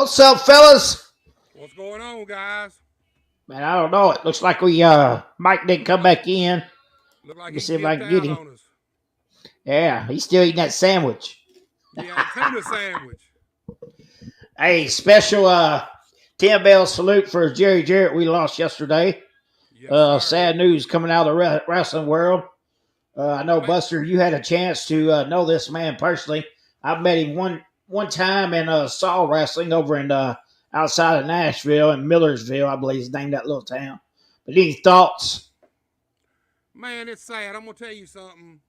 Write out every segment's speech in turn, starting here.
What's up, fellas? What's going on, guys? Man, I don't know. It looks like Mike didn't come back in. Look Let like me he see if I dipped can get out him. on us. Yeah, he's still eating that sandwich. Yeah, tuna sandwich. Hey, special 10 bell salute for Jerry Jarrett we lost yesterday. Yes, sir. Sad news coming out of the wrestling world. I know, Man, Buster, you had a chance to know this man personally. I've met him one time and saw wrestling over in outside of Nashville in Millersville, I believe is named that little town. But any thoughts? man, it's sad. I'm gonna tell you something.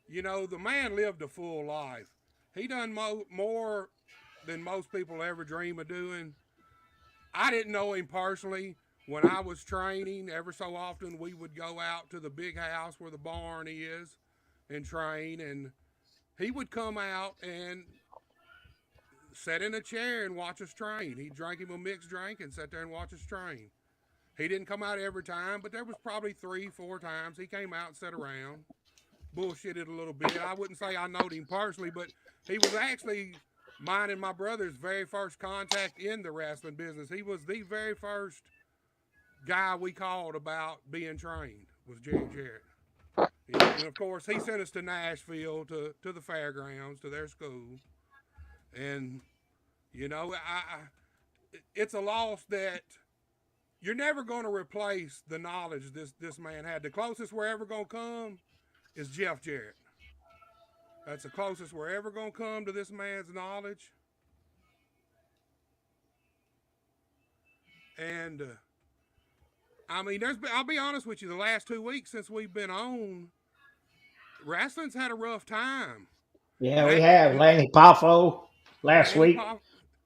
You know, the man lived a full life. He done more than most people ever dream of doing. I didn't know him personally. When I was training, ever so often we would go out to the big house where the barn is and train, and he would come out and sit in a chair and watch us train. He'd drink him a mixed drink and sit there and watch us train. He didn't come out every time, but there was probably 3, 4 times he came out and sat around, bullshitted a little bit. I wouldn't say I knowed him personally, but he was actually mine and my brother's very first contact in the wrestling business. He was the very first guy we called about being trained was Jerry Jarrett. And of course, he sent us to Nashville to the fairgrounds to their school, and it's a loss that you're never going to replace the knowledge this man had. The closest we're ever going to come is Jeff Jarrett. That's the closest we're ever going to come to this man's knowledge. And I mean, I'll be honest with you, the last 2 weeks since we've been on, wrestling's had a rough time. Yeah, we have Lanny Poffo last Lanny week. Pop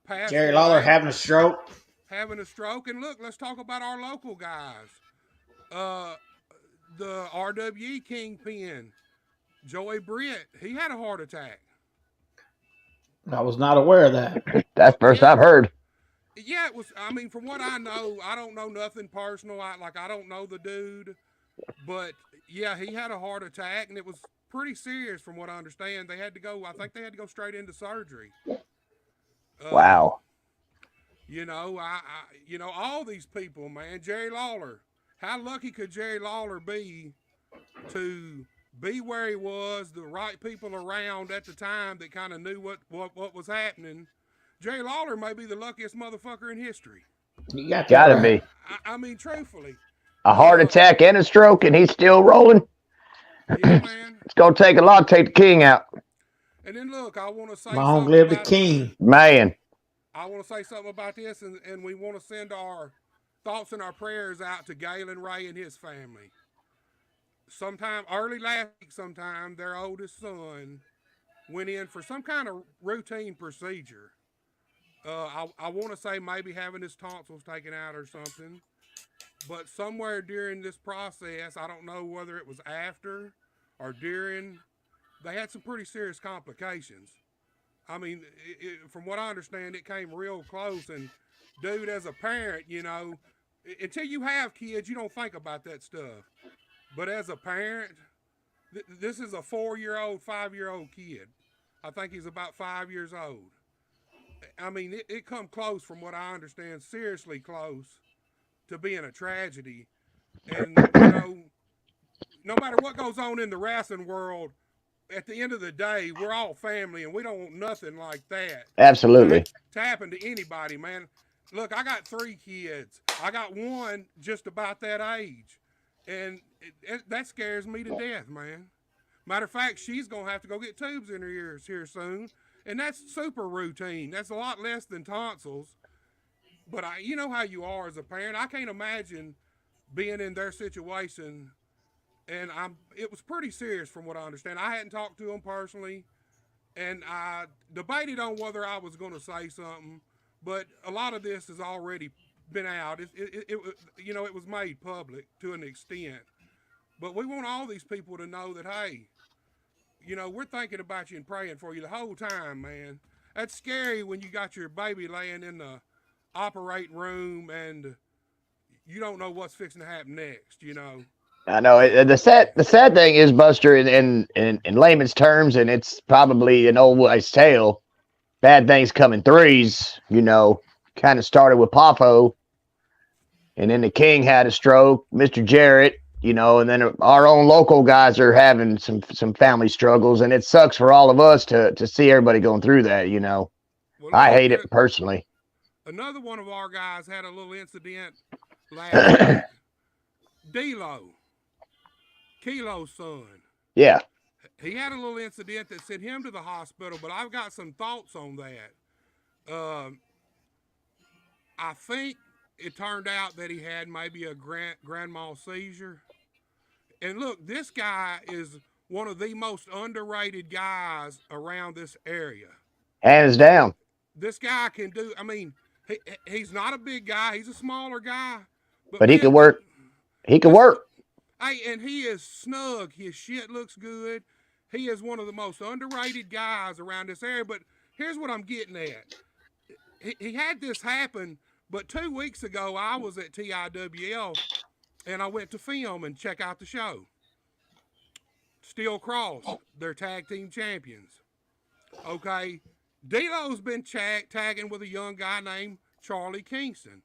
passed Jerry Lawler away, having a stroke. having a stroke. And look, let's talk about our local guys. Uh, the RWE Kingpin, Joey Britt, he had a heart attack. I was not aware of that. That's first Yeah, I've heard. yeah, it was. I mean, from what I know, I don't know nothing personal. I don't know the dude, but yeah, he had a heart attack, and it was pretty serious from what I understand. They had to go. I think they had to go straight into surgery. Uh, Wow. all these people, man. Jerry Lawler. How lucky could Jerry Lawler be to be where he was, the right people around at the time that kind of knew what was happening? Jerry Lawler may be the luckiest motherfucker in history. You got that Gotta right. be. I mean, truthfully. A heart Uh, attack and a stroke, and he's still rolling. yeah, man. It's gonna take a lot to take the king out. And then look, I want to say Long something live the about king. Man. I want to say something about this, and we want to send our thoughts and our prayers out to Galen Ray and his family. Sometime early last week, their oldest son went in for some kind of routine procedure. I want to say maybe having his tonsils taken out or something. But somewhere during this process, I don't know whether it was after or during, they had some pretty serious complications. I mean, from what I understand, it came real close. And, dude, as a parent, until you have kids, you don't think about that stuff. But as a parent, this is a 4-year-old, 5-year-old kid. I think he's about 5 years old. I mean, it come close from what I understand, seriously close to being a tragedy. And, no matter what goes on in the wrestling world, at the end of the day, we're all family, and we don't want nothing like that Absolutely. to happen to anybody, man. Look, I got 3 kids. I got one just about that age. And that scares me to death, man. Matter of fact, she's going to have to go get tubes in her ears here soon. And that's super routine. That's a lot less than tonsils. But you know how you are as a parent. I can't imagine being in their situation. And it was pretty serious from what I understand. I hadn't talked to them personally. And I debated on whether I was going to say something. But a lot of this has already been out. It was made public to an extent. But we want all these people to know that, hey, we're thinking about you and praying for you the whole time, man. That's scary when you got your baby laying in the operating room and you don't know what's fixing to happen next, I know. The sad thing is, Buster, in layman's terms, and it's probably an old wife's tale. bad things come in threes. Kind of started with Popo, and then the King had a stroke, Mr. Jarrett, and then our own local guys are having some family struggles, and it sucks for all of us to see everybody going through that. Well, I hate it personally. Another one of our guys had a little incident last week. D-Lo, Kilo's son. Yeah. He had a little incident that sent him to the hospital, but I've got some thoughts on that. I think it turned out that he had maybe a grand mal seizure. And look, this guy is one of the most underrated guys around this area. Hands down. This guy can do, he's not a big guy. He's a smaller guy. But he can work. He can work. Hey, and he is snug. His shit looks good. He is one of the most underrated guys around this area. But here's what I'm getting at. He had this happen, but 2 weeks ago, I was at TIWL, and I went to film and check out the show. Steel Cross, they're tag team champions. Okay, D-Lo's been tagging with a young guy named Charlie Kingston.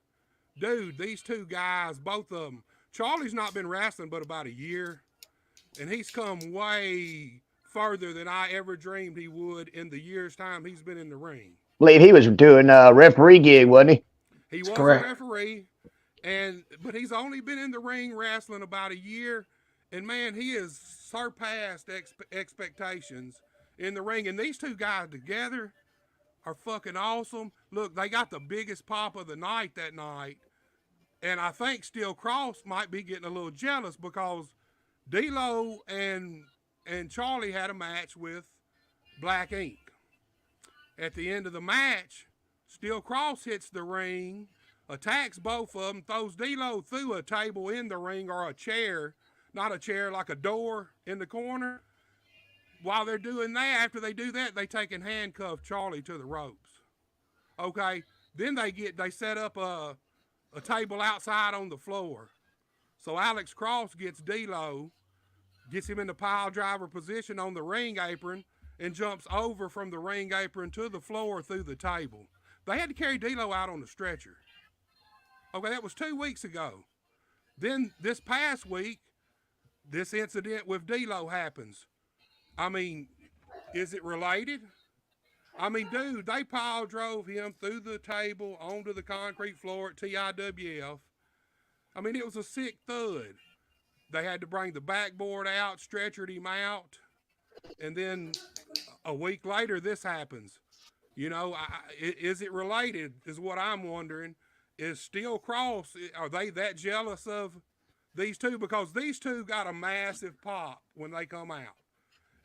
Dude, these two guys, both of them, Charlie's not been wrestling but about a year, and he's come way further than I ever dreamed he would in the year's time he's been in the ring. I believe he was doing a referee gig, wasn't he? He was correct. A referee, but he's only been in the ring wrestling about a year, and man, he has surpassed expectations in the ring. And these two guys together are fucking awesome. Look, they got the biggest pop of the night that night, and I think Steel Cross might be getting a little jealous because D-Lo and Charlie had a match with Black Ink. At the end of the match, Steel Cross hits the ring, attacks both of them, throws D-Lo through a table in the ring or a chair, not a chair, like a door in the corner. While they're doing that, after they do that, they take and handcuff Charlie to the ropes. Okay, then they set up a table outside on the floor. So Alex Cross gets D-Lo, gets him in the pile driver position on the ring apron, and jumps over from the ring apron to the floor through the table. They had to carry D-Lo out on the stretcher. Okay, that was 2 weeks ago. Then this past week, this incident with D-Lo happens. Is it related? Dude, they pile drove him through the table onto the concrete floor at TIWF. It was a sick thud. They had to bring the backboard out, stretchered him out, and then a week later, this happens. Is it related is what I'm wondering. Is Steel Cross, are they that jealous of these two? Because these two got a massive pop when they come out.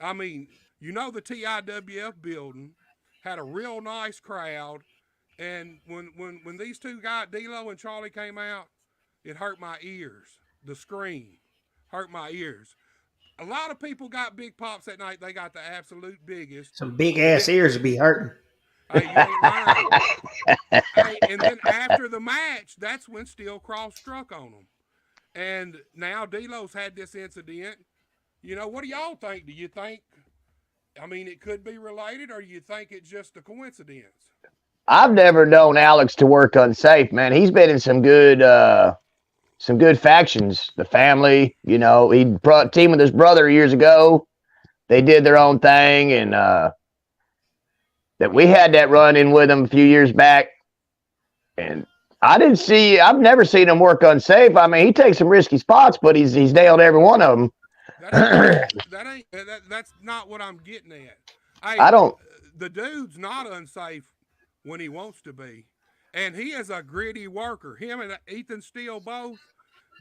The TIWF building had a real nice crowd, and when these two guys, D-Lo and Charlie, came out, it hurt my ears. The scream hurt my ears. A lot of people got big pops that night. They got the absolute biggest. Some big ass ears would be hurting. Hey, you ain't lying. Hey, and then after the match, that's when Steel Cross struck on them. And now D-Lo's had this incident. What do y'all think? Do you think, it could be related, or do you think it's just a coincidence? I've never known Alex to work unsafe, man. He's been in some good factions. The family, he teamed with his brother years ago. They did their own thing, and that we had that run in with him a few years back. And I've never seen him work unsafe. He takes some risky spots, but he's nailed every one of them. That's not what I'm getting at. The dude's not unsafe when he wants to be. And he is a gritty worker. Him and Ethan Steele both,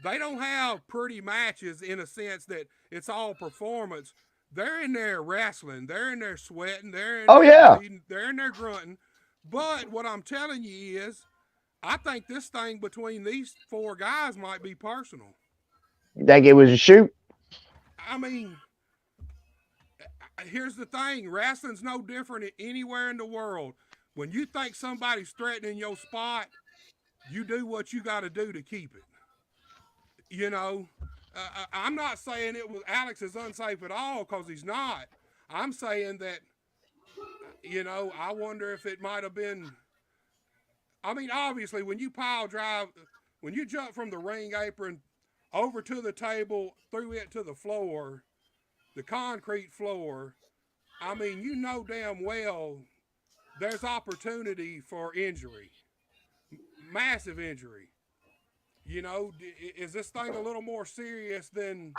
they don't have pretty matches in a sense that it's all performance. They're in there wrestling. They're in there sweating. They're in there grunting. But what I'm telling you is, I think this thing between these four guys might be personal. You think it was a shoot? Here's the thing. Wrestling's no different anywhere in the world. When you think somebody's threatening your spot, you do what you got to do to keep it. I'm not saying Alex is unsafe at all, because he's not. I'm saying that You know, I wonder if it might have been. I mean, obviously, when you pile drive, when you jump from the ring apron over to the table, through it to the floor, the concrete floor, I mean, you know damn well there's opportunity for injury, massive injury. You know, is this thing a little more serious than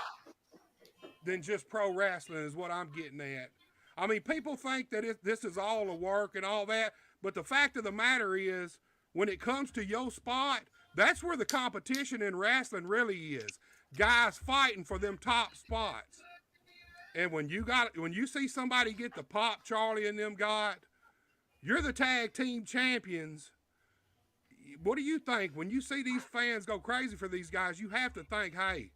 just pro wrestling? Is what I'm getting at. I mean, people think that this is all a work and all that, but the fact of the matter is, when it comes to your spot, that's where the competition in wrestling really is. Guys fighting for them top spots. And when you see somebody get the pop Charlie and them got, you're the tag team champions. What do you think when you see these fans go crazy for these guys? You have to think, hey,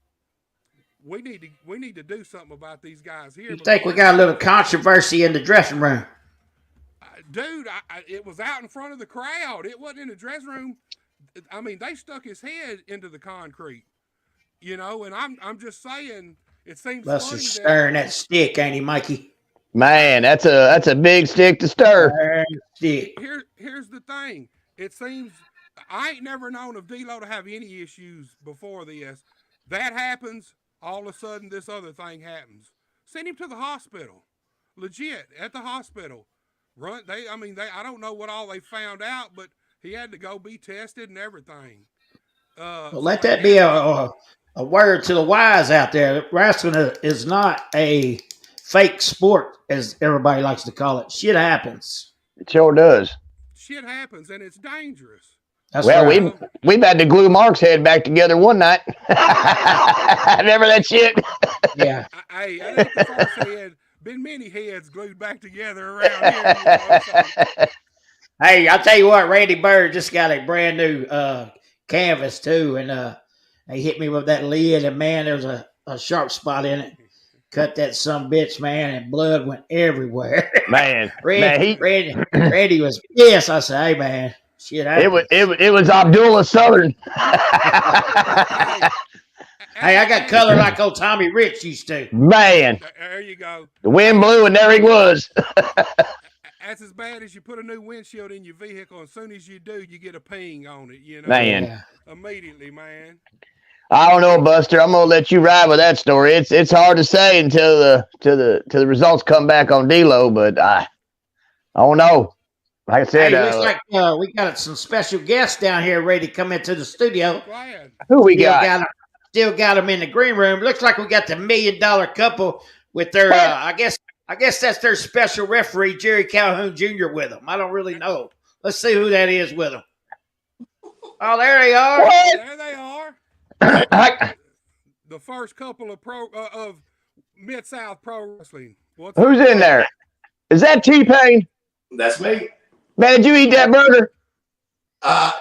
we need to do something about these guys here. You think we got a little controversy in the dressing room? Dude, it was out in front of the crowd. It wasn't in the dressing room. I mean, they stuck his head into the concrete, you know. And I'm just saying, it seems Buster's stirring that stick, ain't he, Mikey? Man, that's a big stick to stir. Here's the thing. It seems I ain't never known of D'Lo to have any issues before this. That happens. All of a sudden, this other thing happens. Send him to the hospital. Legit, at the hospital. I don't know what all they found out, but he had to go be tested and everything. Well, let that be a word to the wise out there. Wrestling is not a fake sport, as everybody likes to call it. Shit happens. It sure does. Shit happens, and it's dangerous. That's well, right. we've had to glue Mark's head back together one night. Remember that shit? Yeah. Hey, I think the first head, been many heads glued back together around here. You know, so. Hey, I'll tell you what, Randy Bird just got a brand new canvas too, and they hit me with that lid, and man, there's a sharp spot in it. Cut that some bitch, man, and blood went everywhere. Man, Randy was pissed. I said, "Hey, man, shit happens." It was Abdullah Southern. Hey, I got color like old Tommy Rich used to. Man, there you go. The wind blew, and there he was. That's as bad as you put a new windshield in your vehicle. As soon as you do, you get a ping on it. You know, man, immediately, man. I don't know, Buster. I'm gonna let you ride with that story. It's hard to say until the results come back on D'Lo, but I don't know. Like I said, hey, looks like we got some special guests down here ready to come into the studio. Who we got? Still got them in the green room. Looks like we got the $1 million couple with their. I guess that's their special referee, Jerry Calhoun Jr. with them. I don't really know. Let's see who that is with them. Oh, there they are. What? There they are. The first couple of Mid-South Pro Wrestling. Who's in there? Is that T-Pain? That's me. Man, did you eat that burger?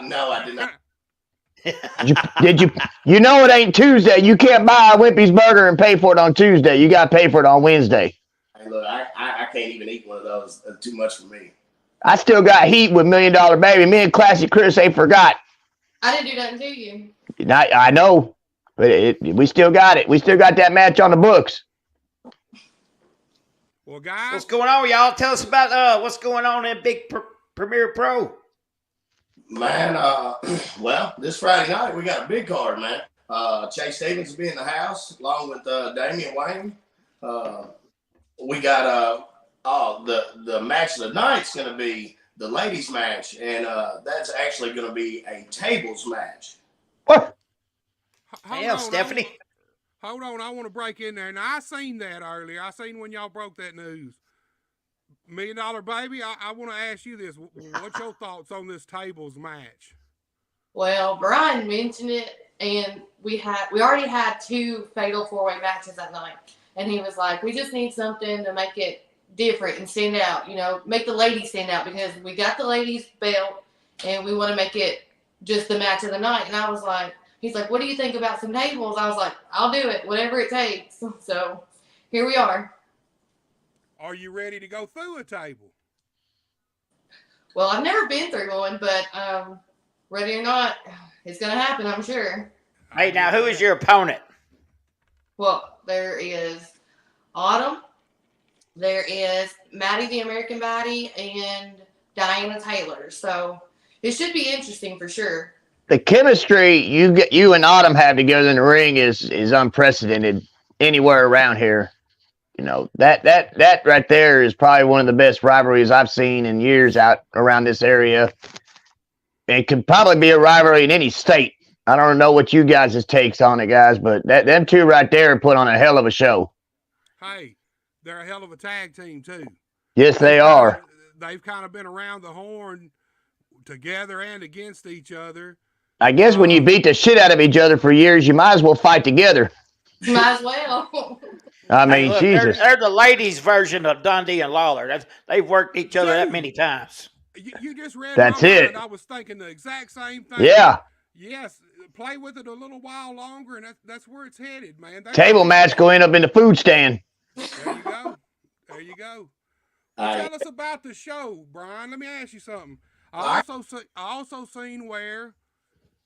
No, I did not. Did you? You know it ain't Tuesday. You can't buy a Wimpy's burger and pay for it on Tuesday. You got to pay for it on Wednesday. Hey, look, I can't even eat one of those. Too much for me. I still got heat with $1 Million Baby. Me and Classic Chris ain't forgot. I didn't do nothing to you. I know, but we still got it. We still got that match on the books. Well, guys, what's going on, y'all? Tell us about what's going on in Big Premier Pro. Man, well, this Friday night we got a big card, man. Chase Stevens will be in the house along with Damian Wayne. We got the match of the night's going to be the ladies' match, and that's actually going to be a tables match. What? Damn, Stephanie. Hold on, I want to break in there. Now, I seen that earlier. I seen when y'all broke that news. $1 Million Baby, I want to ask you this. What's your thoughts on this tables match? Well, Brian mentioned it, and we already had 2 fatal 4-way matches that night. And he was like, we just need something to make it different and stand out, make the ladies stand out, because we got the ladies belt and we want to make it just the match of the night. And I was like, he's like, what do you think about some tables? I was like, I'll do it, whatever it takes. So here we are. Are you ready to go through a table? Well, I've never been through one, but ready or not, it's going to happen, I'm sure. Hey, now, who is your opponent? Well, there is Autumn, there is Maddie the American Baddie and Diana Taylor. So it should be interesting for sure. The chemistry you and Autumn have together in the ring is unprecedented anywhere around here. You know, that right there is probably one of the best rivalries I've seen in years out around this area. It could probably be a rivalry in any state. I don't know what you guys' takes on it, guys, but them two right there put on a hell of a show. Hey, they're a hell of a tag team too. Yes, they are. They've kind of been around the horn together and against each other. I guess when you beat the shit out of each other for years, you might as well fight together. Might as well. I mean, look, Jesus. They're the ladies' version of Dundee and Lawler. They've worked each other that many times. You just read That's my it. mind. I was thinking the exact same thing. Yeah. Yes, play with it a little while longer, and that's where it's headed, man. Table match go end up in the food stand. There you go. There you go. Tell us about the show, Brian. Let me ask you something. I also seen where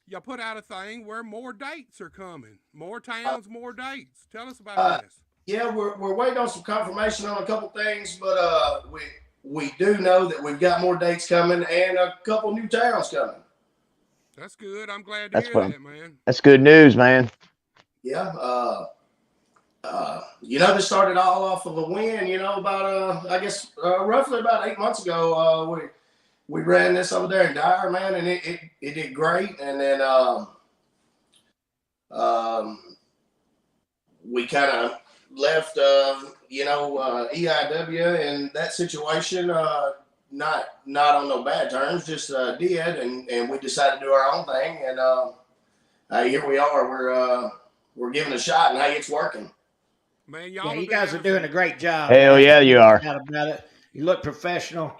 you put out a thing where more dates are coming. More towns, more dates. Tell us about this. Yeah, we're waiting on some confirmation on a couple things, but we do know that we've got more dates coming and a couple new towns coming. That's good. I'm glad to hear that, man. That's good news, man. Yeah. This started all off of a win, about, I guess, roughly about 8 months ago. We ran this over there in Dyer, man, and it did great. And then we kind of left, EIW and that situation, not on no bad terms, just did, and we decided to do our own thing, and here we are. We're giving it a shot, and hey, it's working. Man, you guys are doing a great job. Hell yeah, you are. About it. You look professional.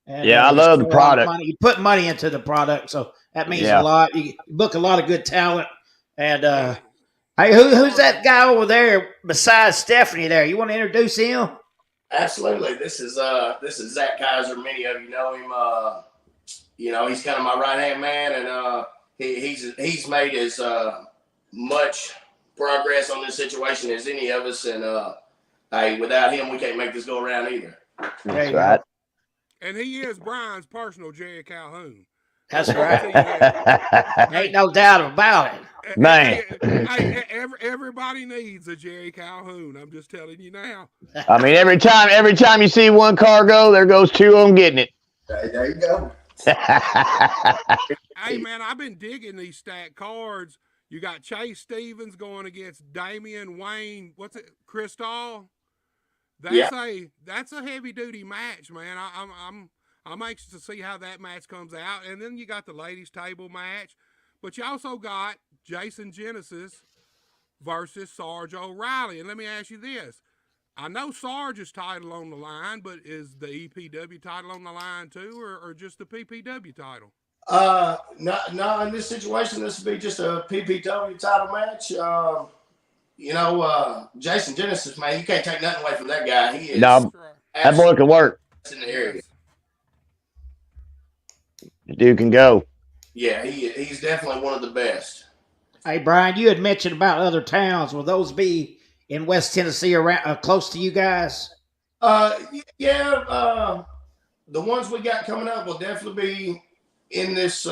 And, I love the product. You put money into the product, so that means a lot. You book a lot of good talent. And hey, who's that guy over there besides Stephanie? There, you want to introduce him? Absolutely. This is Zach Kaiser. Many of you know him. He's kind of my right hand man, and he's made as much progress on this situation as any of us. And hey, without him, we can't make this go around either. That's right. And he is Brian's personal Jerry Calhoun. That's right. Ain't no doubt about it. Man. Everybody needs a Jerry Calhoun. I'm just telling you now. I mean, every time you see one car go, there goes two of them getting it. There you go. Hey, man, I've been digging these stacked cards. You got Chase Stevens going against Damian Wayne. What's it? Crystal? That's a heavy duty match, man. I'm anxious to see how that match comes out. And then you got the ladies table match, but you also got Jason Genesis versus Sarge O'Reilly. And let me ask you this: I know Sarge's title on the line, but is the EPW title on the line too, or just the PPW title? No. In this situation, this would be just a PPW title match. Jason Genesis, man, you can't take nothing away from that guy. He is that boy can work. In the area. The dude can go. Yeah, he's definitely one of the best. Hey, Brian, you had mentioned about other towns. Will those be in West Tennessee, around close to you guys? The ones we got coming up will definitely be in this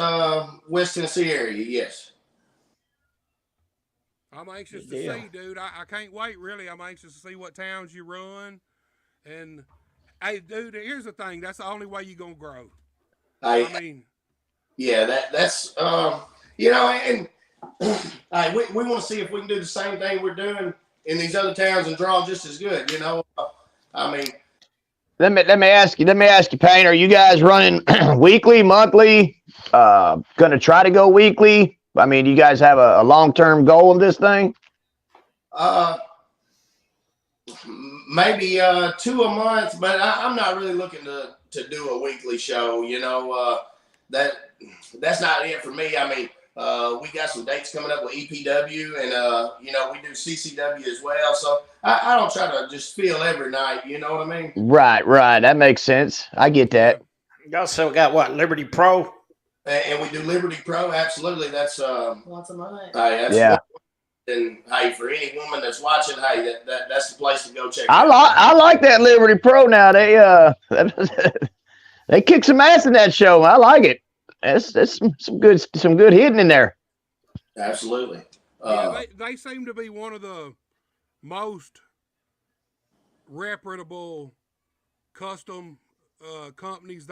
West Tennessee area. Yes. I'm anxious to see, dude. I can't wait, really. I'm anxious to see what towns you run. And, hey, dude, here's the thing. That's the only way you're going to grow. That's and we want to see if we can do the same thing we're doing in these other towns and draw just as good. Let me ask you, Payne, are you guys running weekly, monthly? Gonna try to go weekly? I mean, do you guys have a long-term goal of this thing? Maybe 2 a month, but I'm not really looking to do a weekly show. That's not it for me. I mean, we got some dates coming up with EPW, and we do CCW as well. So I don't try to just fill every night. You know what I mean? Right. That makes sense. I get that. You also got what, Liberty Pro? And we do Liberty Pro. Absolutely. That's once a month. Yeah. then hey, for any woman that's watching, hey, that's the place to go check. I like that Liberty Pro now. They kick some ass in that show. I like it. That's some good hitting in there. Absolutely. They seem to be one of the most reputable custom companies.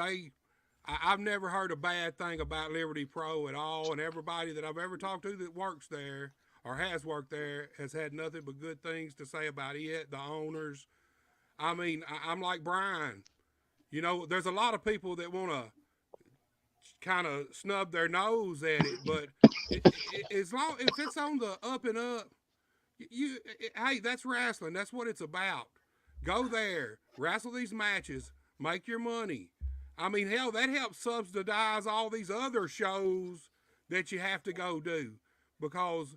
I've never heard a bad thing about Liberty Pro at all, and everybody that I've ever talked to that works there or has worked there has had nothing but good things to say about it, the owners. I mean, I'm like Brian. You know, there's a lot of people that want to kind of snub their nose at it, but as long if it's on the up and up, hey, that's wrestling. That's what it's about. Go there, wrestle these matches, make your money. I mean, hell, that helps subsidize all these other shows that you have to go do, because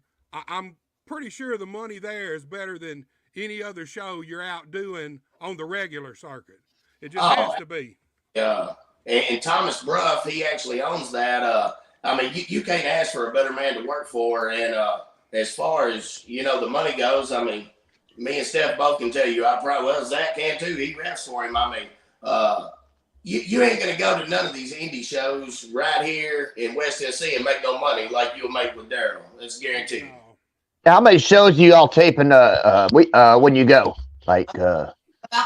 I'm pretty sure the money there is better than any other show you're out doing on the regular circuit. It just has to be. Yeah. And Thomas Bruff, he actually owns that. I mean, you can't ask for a better man to work for. And as far as, you know, the money goes, I mean, me and Steph both can tell you, Zach can too. He refs for him. I mean, you ain't going to go to none of these indie shows right here in West Tennessee and make no money like you'll make with Daryl. That's guaranteed. How many shows you all taping when you go? Like about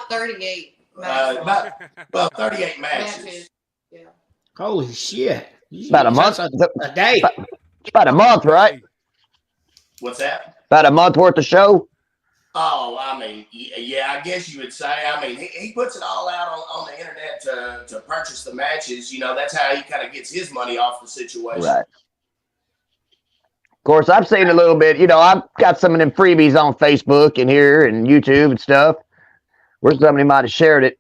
38. About 38 matches. Yeah. Holy shit. About a month? A day. It's about a month, right? What's that? About a month worth of show? Oh, I mean, yeah, I guess you would say. I mean, he puts it all out on the internet to purchase the matches. You know, that's how he kind of gets his money off the situation. Right. Of course, I've seen a little bit. You know, I've got some of them freebies on Facebook and here and YouTube and stuff where somebody might have shared it.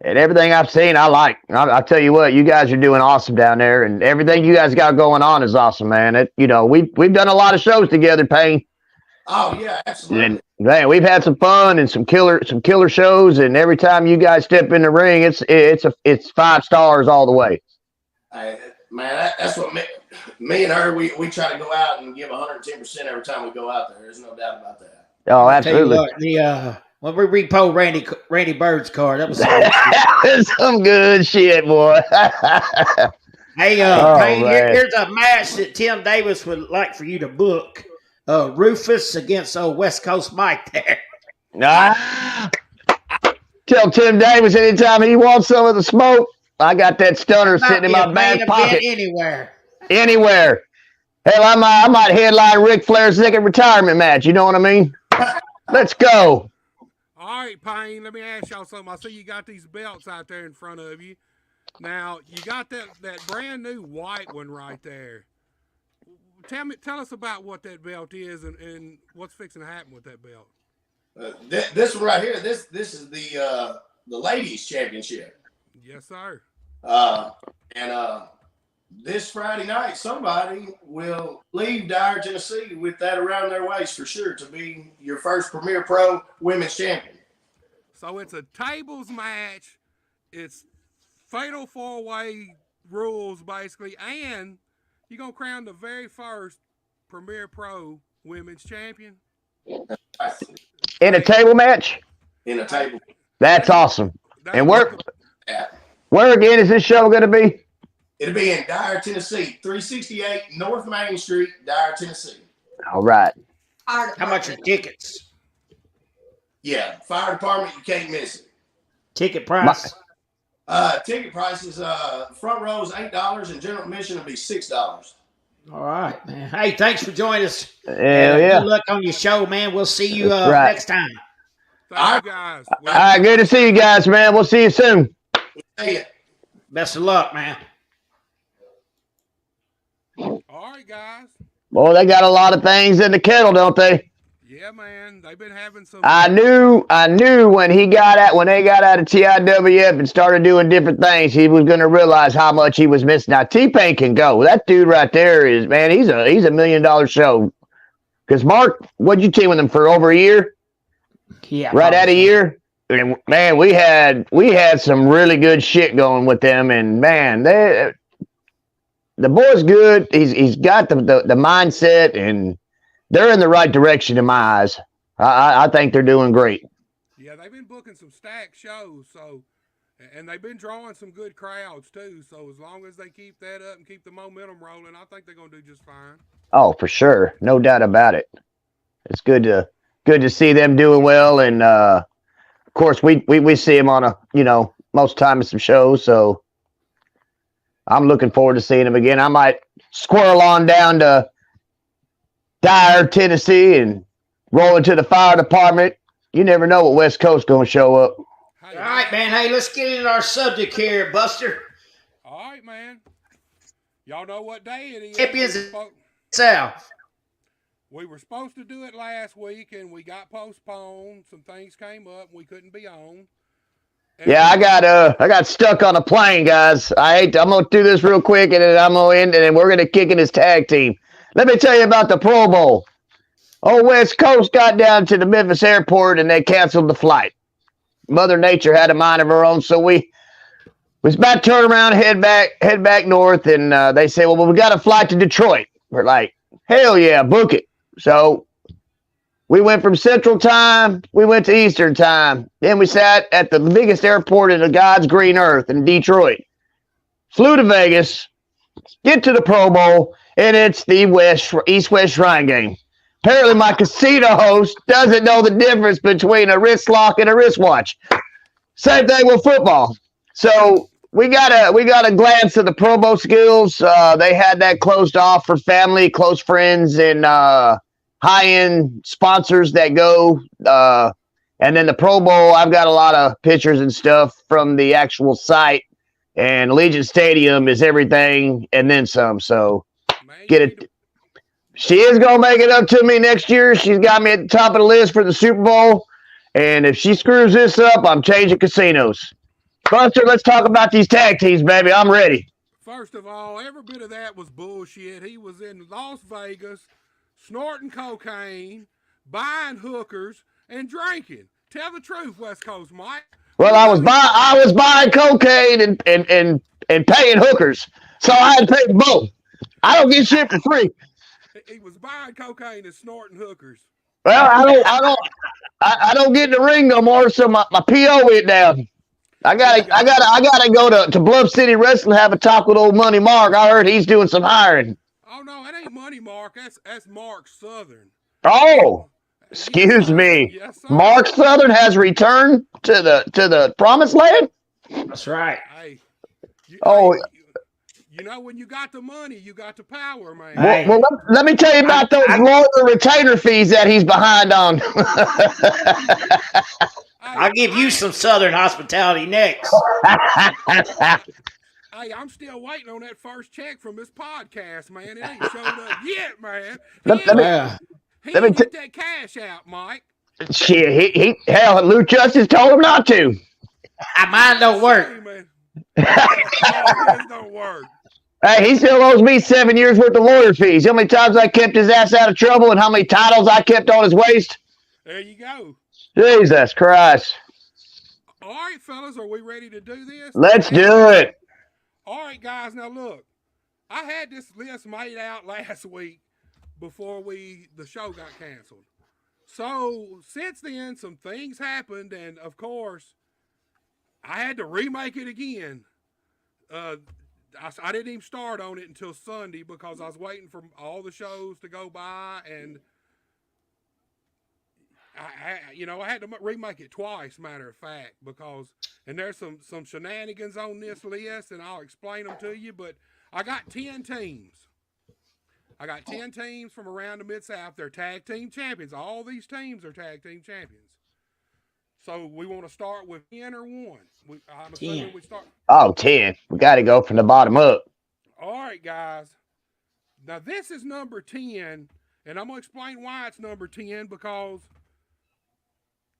And everything I've seen, I like. I'll tell you what, you guys are doing awesome down there, and everything you guys got going on is awesome, man. You know, we've done a lot of shows together, Payne. Oh yeah, absolutely. And man, we've had some fun and some killer shows, and every time you guys step in the ring, it's 5 stars all the way. Man, that's what me and her we try to go out and give 110% every time we go out there. There's no doubt about that. Oh, absolutely. What, when we repo Randy Bird's card, that was some good shit, boy. Hey, Payne, here's a match that Tim Davis would like for you to book. Rufus against West Coast Mike there. Tell Tim Davis anytime he wants some of the smoke, I got that stunner sitting in my back pocket. Anywhere. Hell, I might headline Ric Flair's second retirement match. You know what I mean? Let's go. All right, Payne, let me ask y'all something. I see you got these belts out there in front of you. Now, you got that brand new white one right there. Tell us about what that belt is and what's fixing to happen with that belt. This one right here, this is the ladies championship. Yes, sir. And this Friday night, somebody will leave Dyer, Tennessee with that around their waist for sure to be your first Premier Pro Women's Champion. So it's a tables match. It's fatal 4-way rules, basically, and you're going to crown the very first Premier Pro Women's Champion? In a table match? In a table. That's awesome. And where again is this show going to be? It'll be in Dyer, Tennessee, 368 North Main Street, Dyer, Tennessee. All right. How much are tickets? Yeah, fire department, you can't miss it. Ticket price? Ticket prices, front row is $8 and general admission will be $6. All right, man. Hey, thanks for joining us. Yeah. Good luck on your show, man. We'll see you next time. Thank you, guys. All right, good to see you guys, man. We'll see you soon. See ya. Best of luck, man. All right, guys. Boy, they got a lot of things in the kettle, don't they? Yeah, man. They've been having some. I knew when they got out of TIWF and started doing different things, he was going to realize how much he was missing. Now T-Pain can go. That dude right there is, man. He's a $1 million show. Because Mark, what'd you team with him for over a year? Yeah, right at a year. And man, we had some really good shit going with them, and man, the boy's good. He's got the mindset and they're in the right direction in my eyes. I think they're doing great. Yeah, they've been booking some stacked shows, and they've been drawing some good crowds too. So as long as they keep that up and keep the momentum rolling, I think they're going to do just fine. Oh, for sure, no doubt about it. It's good to see them doing well, and of course we see them on most times some shows. So I'm looking forward to seeing them again. I might squirrel on down to Dyer, Tennessee, and roll into the fire department. You never know what West Coast going to show up. Hey, All right, man. Hey, let's get into our subject here, Buster. All right, man. Y'all know what day it is. Champions South. We were supposed to do it last week, and we got postponed. Some things came up, and we couldn't be on. And Yeah, I got stuck on a plane, guys. I'm gonna do this real quick, and then I'm gonna end, and then we're gonna kick in this tag team. Let me tell you about the Pro Bowl. West Coast got down to the Memphis airport, and they canceled the flight. Mother Nature had a mind of her own, so we was about to turn around, head back north, and they say, well, we got a flight to Detroit. We're like, hell yeah, book it. So we went from Central Time, we went to Eastern Time. Then we sat at the biggest airport in the God's green earth in Detroit. Flew to Vegas, get to the Pro Bowl, and it's the East-West Shrine game. Apparently my casino host doesn't know the difference between a wrist lock and a wristwatch. Same thing with football. So we got a glance at the Pro Bowl skills. They had that closed off for family, close friends, and high-end sponsors that go. And then the Pro Bowl, I've got a lot of pictures and stuff from the actual site. And Allegiant Stadium is everything and then some. So man, get it. She is going to make it up to me next year. She's got me at the top of the list for the Super Bowl. And if she screws this up, I'm changing casinos. Buster, let's talk about these tag teams, baby. I'm ready. First of all, every bit of that was bullshit. He was in Las Vegas snorting cocaine, buying hookers, and drinking. Tell the truth, West Coast Mike. Well, I was buying cocaine and paying hookers. So I had to pay both. I don't get shit for free. He was buying cocaine and snorting hookers. Well, I don't get in the ring no more, so my PO went down. I gotta go to Bluff City Wrestling, have a talk with old Money Mark. I heard he's doing some hiring. Oh no, it ain't Money Mark. That's Mark Southern. Oh, excuse me. Yes, sir. Mark Southern has returned to the promised land. That's right. Hey, Oh. you know, when you got the money, you got the power, man. Hey. Well, let me tell you about those lawyer retainer fees that he's behind on. I'll give you some Southern hospitality next. Hey, I'm still waiting on that first check from this podcast, man. It ain't showed up yet, man. He didn't get that cash out, Mike. Shit, hell, Lou Justice told him not to. Mine don't work. Hey, man. His don't work. Hey, he still owes me 7 years worth of lawyer fees. How many times I kept his ass out of trouble and how many titles I kept on his waist? There you go. Jesus Christ. All right, fellas, are we ready to do this? Let's do it. All right, guys, now look. I had this list made out last week before the show got canceled. So, since then, some things happened, and, of course, I had to remake it again. I didn't even start on it until Sunday because I was waiting for all the shows to go by, and I had to remake it twice, matter of fact, and there's some shenanigans on this list, and I'll explain them to you, but I got 10 teams. I got 10 teams from around the Mid-South. They're tag team champions. All these teams are tag team champions. So we want to start with 10 or 1? I'm assuming we start. Oh, 10. We got to go from the bottom up. All right, guys. Now, this is number 10, and I'm going to explain why it's number 10 because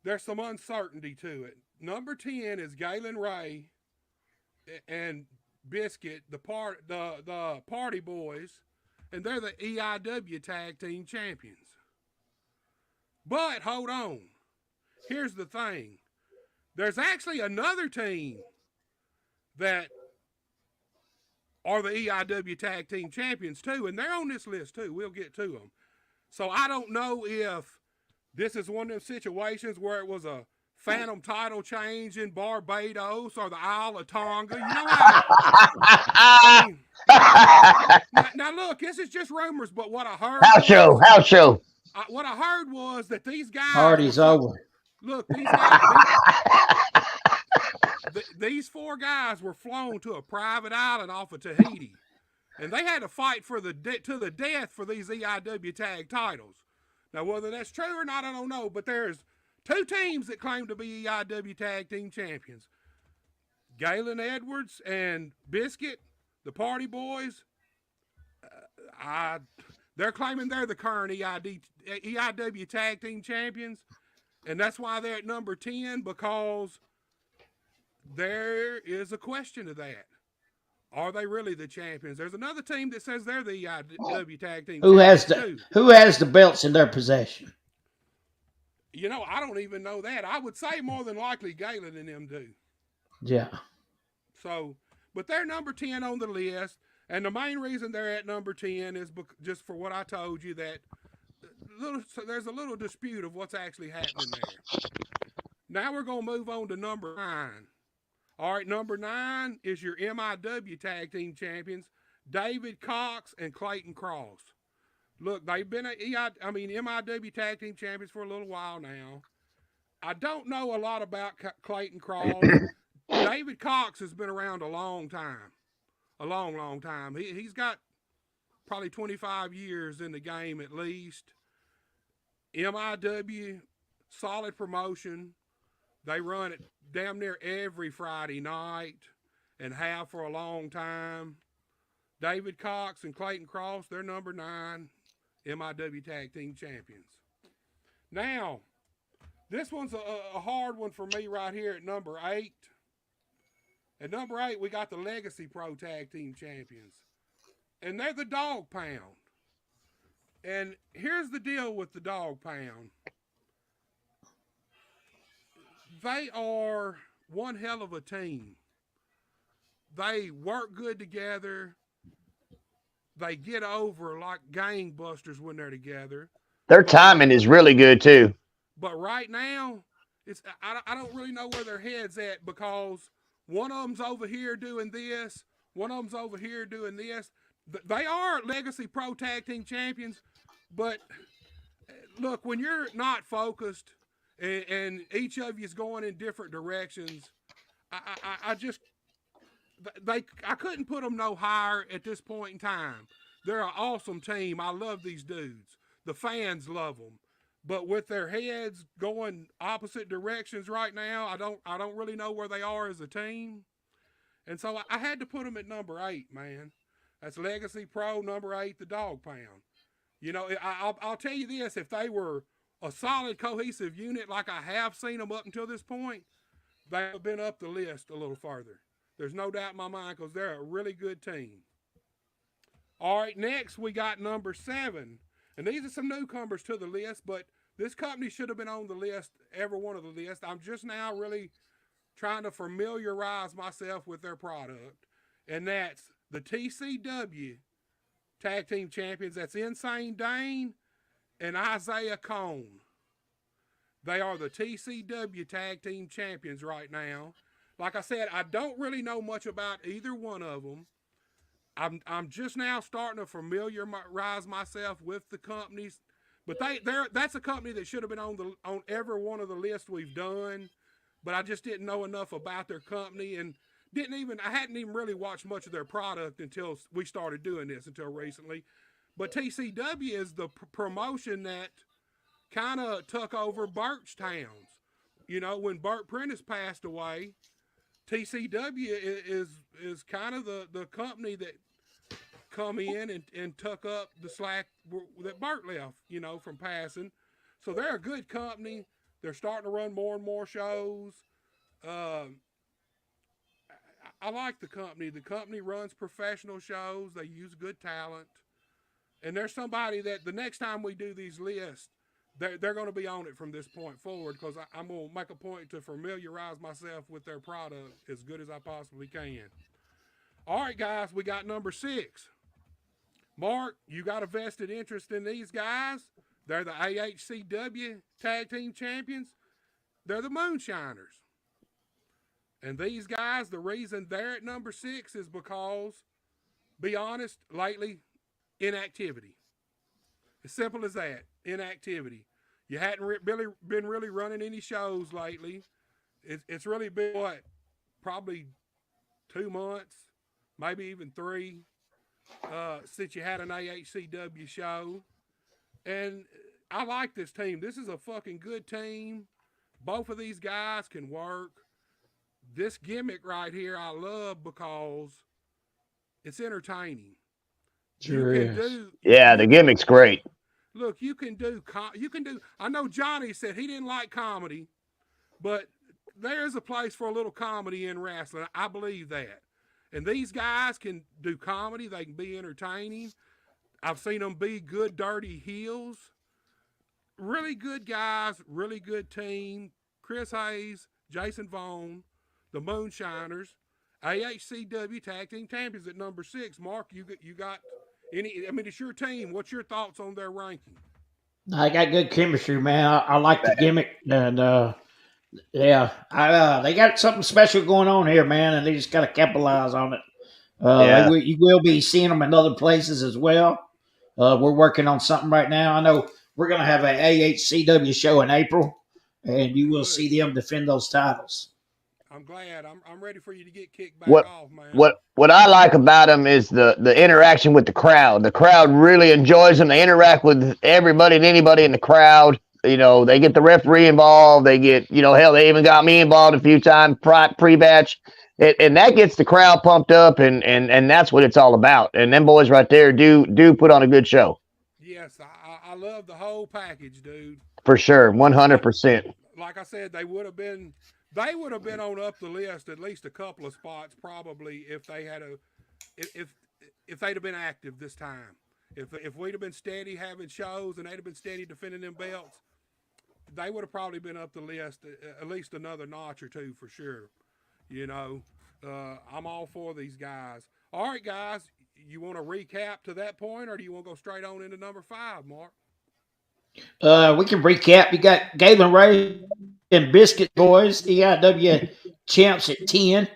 there's some uncertainty to it. Number 10 is Galen Ray and Biscuit, the Party Boys, and they're the EIW Tag Team Champions. But, hold on. Here's the thing. There's actually another team that are the EIW Tag Team Champions too, and they're on this list too. We'll get to them. So I don't know if this is one of them situations where it was a phantom title change in Barbados or the Isle of Tonga. You know how? I mean, now look, this is just rumors, but what I heard House show, was, house show. what I heard was that these guys Party's over. Look, these guys, these 4 guys were flown to a private island off of Tahiti, and they had to fight to the death for these EIW tag titles. Now, whether that's true or not, I don't know, but there's 2 teams that claim to be EIW tag team champions. Galen Edwards and Biscuit, the Party Boys, they're claiming they're the current EIW tag team champions, and that's why they're at number 10, because there is a question to that. Are they really the champions? There's another team that says they're the EIW tag team Who has champions too. who has the belts in their possession? You know, I don't even know that. I would say more than likely Galen and them do. Yeah. So, but they're number 10 on the list, and the main reason they're at number 10 is just for what I told you, that there's a little dispute of what's actually happening there. Now we're going to move on to number 9. All right, number 9 is your MIW tag team champions, David Cox and Clayton Cross. Look, they've been MIW tag team champions for a little while now. I don't know a lot about Clayton Cross. David Cox has been around a long time. A long, long time. He's got probably 25 years in the game at least. MIW, solid promotion. They run it damn near every Friday night and have for a long time. David Cox and Clayton Cross, they're number 9 MIW Tag Team Champions. Now, this one's a hard one for me right here at number 8. At number 8, we got the Legacy Pro Tag Team Champions. And they're the Dog Pound. And here's the deal with the Dog Pound. They are one hell of a team. They work good together. They get over like gangbusters when they're together. Their timing is really good too. But right now, I don't really know where their head's at, because one of them's over here doing this, one of them's over here doing this. They are Legacy Pro Tag Team Champions, but look, when you're not focused and each of you is going in different directions, I couldn't put them no higher at this point in time. They're an awesome team. I love these dudes. The fans love them. But with their heads going opposite directions right now, I don't really know where they are as a team. And so I had to put them at number 8, man. That's Legacy Pro, number 8, the Dog Pound. You know, I'll tell you this, if they were a solid, cohesive unit like I have seen them up until this point, they have been up the list a little further. There's no doubt in my mind, because they're a really good team. All right, next we got number 7. And these are some newcomers to the list, but this company should have been on the list, every one of the lists. I'm just now really trying to familiarize myself with their product. And that's the TCW Tag Team Champions. That's Insane Dane and Isaiah Cone. They are the TCW Tag Team Champions right now. Like I said, I don't really know much about either one of them. I'm just now starting to familiarize myself with the companies, but that's a company that should have been on every one of the lists we've done, but I just didn't know enough about their company, and I hadn't even really watched much of their product until we started doing this until recently. But TCW is the promotion that kind of took over Birch Towns. You know, when Burt Prentice passed away, TCW is kind of the company that come in and took up the slack that Burt left, you know, from passing. So they're a good company. They're starting to run more and more shows. I like the company. The company runs professional shows. They use good talent. And there's somebody that the next time we do these lists, they're going to be on it from this point forward, because I'm going to make a point to familiarize myself with their product as good as I possibly can. All right, guys, we got number 6. Mark, you got a vested interest in these guys. They're the AHCW Tag Team Champions. They're the Moonshiners. And these guys, the reason they're at number 6 is because, be honest, lately, inactivity. As simple as that, inactivity. You hadn't been really running any shows lately. It's really been, what, probably 2 months, maybe even 3, since you had an AHCW show. And I like this team. This is a fucking good team. Both of these guys can work. This gimmick right here I love because it's entertaining. Sure is. Yeah, the gimmick's great. Look, you can do. I know Johnny said he didn't like comedy, but there's a place for a little comedy in wrestling. I believe that. And these guys can do comedy. They can be entertaining. I've seen them be good, dirty heels. Really good guys, really good team. Chris Hayes, Jason Vaughn, the Moonshiners, AHCW Tag Team Champions at number 6. Mark, you got any? I mean, it's your team. What's your thoughts on their ranking? I got good chemistry, man. I like the gimmick, and yeah, they got something special going on here, man, and they just got to capitalize on it. You will be seeing them in other places as well. We're working on something right now. I know we're going to have an AHCW show in April, and you will see them defend those titles. I'm glad. I'm ready for you to get kicked back off, man. What I like about them is the interaction with the crowd. The crowd really enjoys them. They interact with everybody and anybody in the crowd. You know, they get the referee involved. They get, hell, they even got me involved a few times pre-batch. And that gets the crowd pumped up, and that's what it's all about. And them boys right there do put on a good show. Yes, I love the whole package, dude. For sure, 100%. Like I said, they would have been on up the list at least a couple of spots probably if they had if they'd have been active this time. If we'd have been steady having shows and they'd have been steady defending them belts, they would have probably been up the list at least another notch or two for sure. I'm all for these guys. All right, guys, you want to recap to that point, or do you want to go straight on into number 5, Mark? We can recap. You got Galen Ray and Biscuit Boys, EIW champs at 10.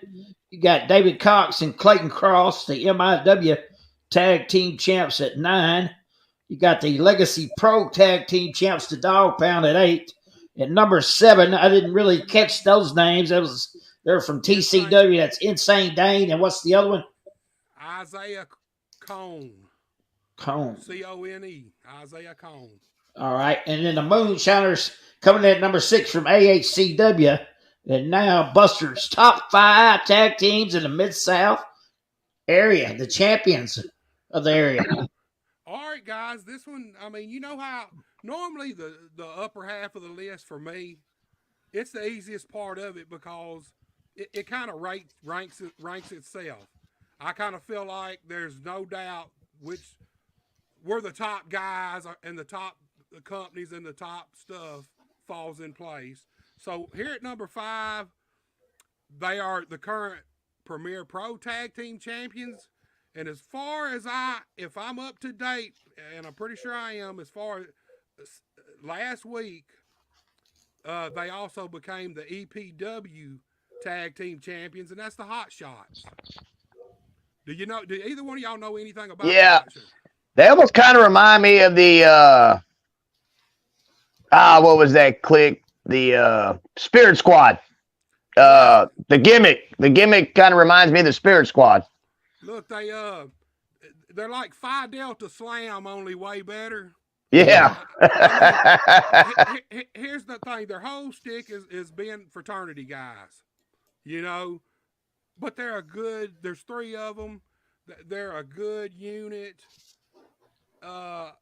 You got David Cox and Clayton Cross, the MIW tag team champs at 9. You got the Legacy Pro tag team champs, the Dog Pound, at 8. At number 7, I didn't really catch those names. They're from TCW. That's Insane Dane. And what's the other one? Isaiah Cone. Cone. C-O-N-E. Isaiah Cone. All right. And then the Moonshiners coming in at number 6 from AHCW. And now Buster's top 5 tag teams in the Mid-South area, the champions of the area. All right, guys. This one, I mean, you know how normally the upper half of the list for me, it's the easiest part of it because it kind of ranks itself. I kind of feel like there's no doubt which where the top guys and the top companies and the top stuff falls in place. So here at number 5, they are the current Premier Pro Tag Team Champions. And as far as if I'm up to date, and I'm pretty sure I am, as far as last week, they also became the EPW Tag Team Champions, and that's the Hot Shots. Do either one of y'all know anything about that? Yeah. They almost kind of remind me of the, what was that clique? The Spirit Squad. The gimmick kind of reminds me of the Spirit Squad. Look, they're like Phi Delta Slam, only way better. Yeah. Here's the thing. Their whole stick is being fraternity guys, but there's 3 of them. They're a good unit. They're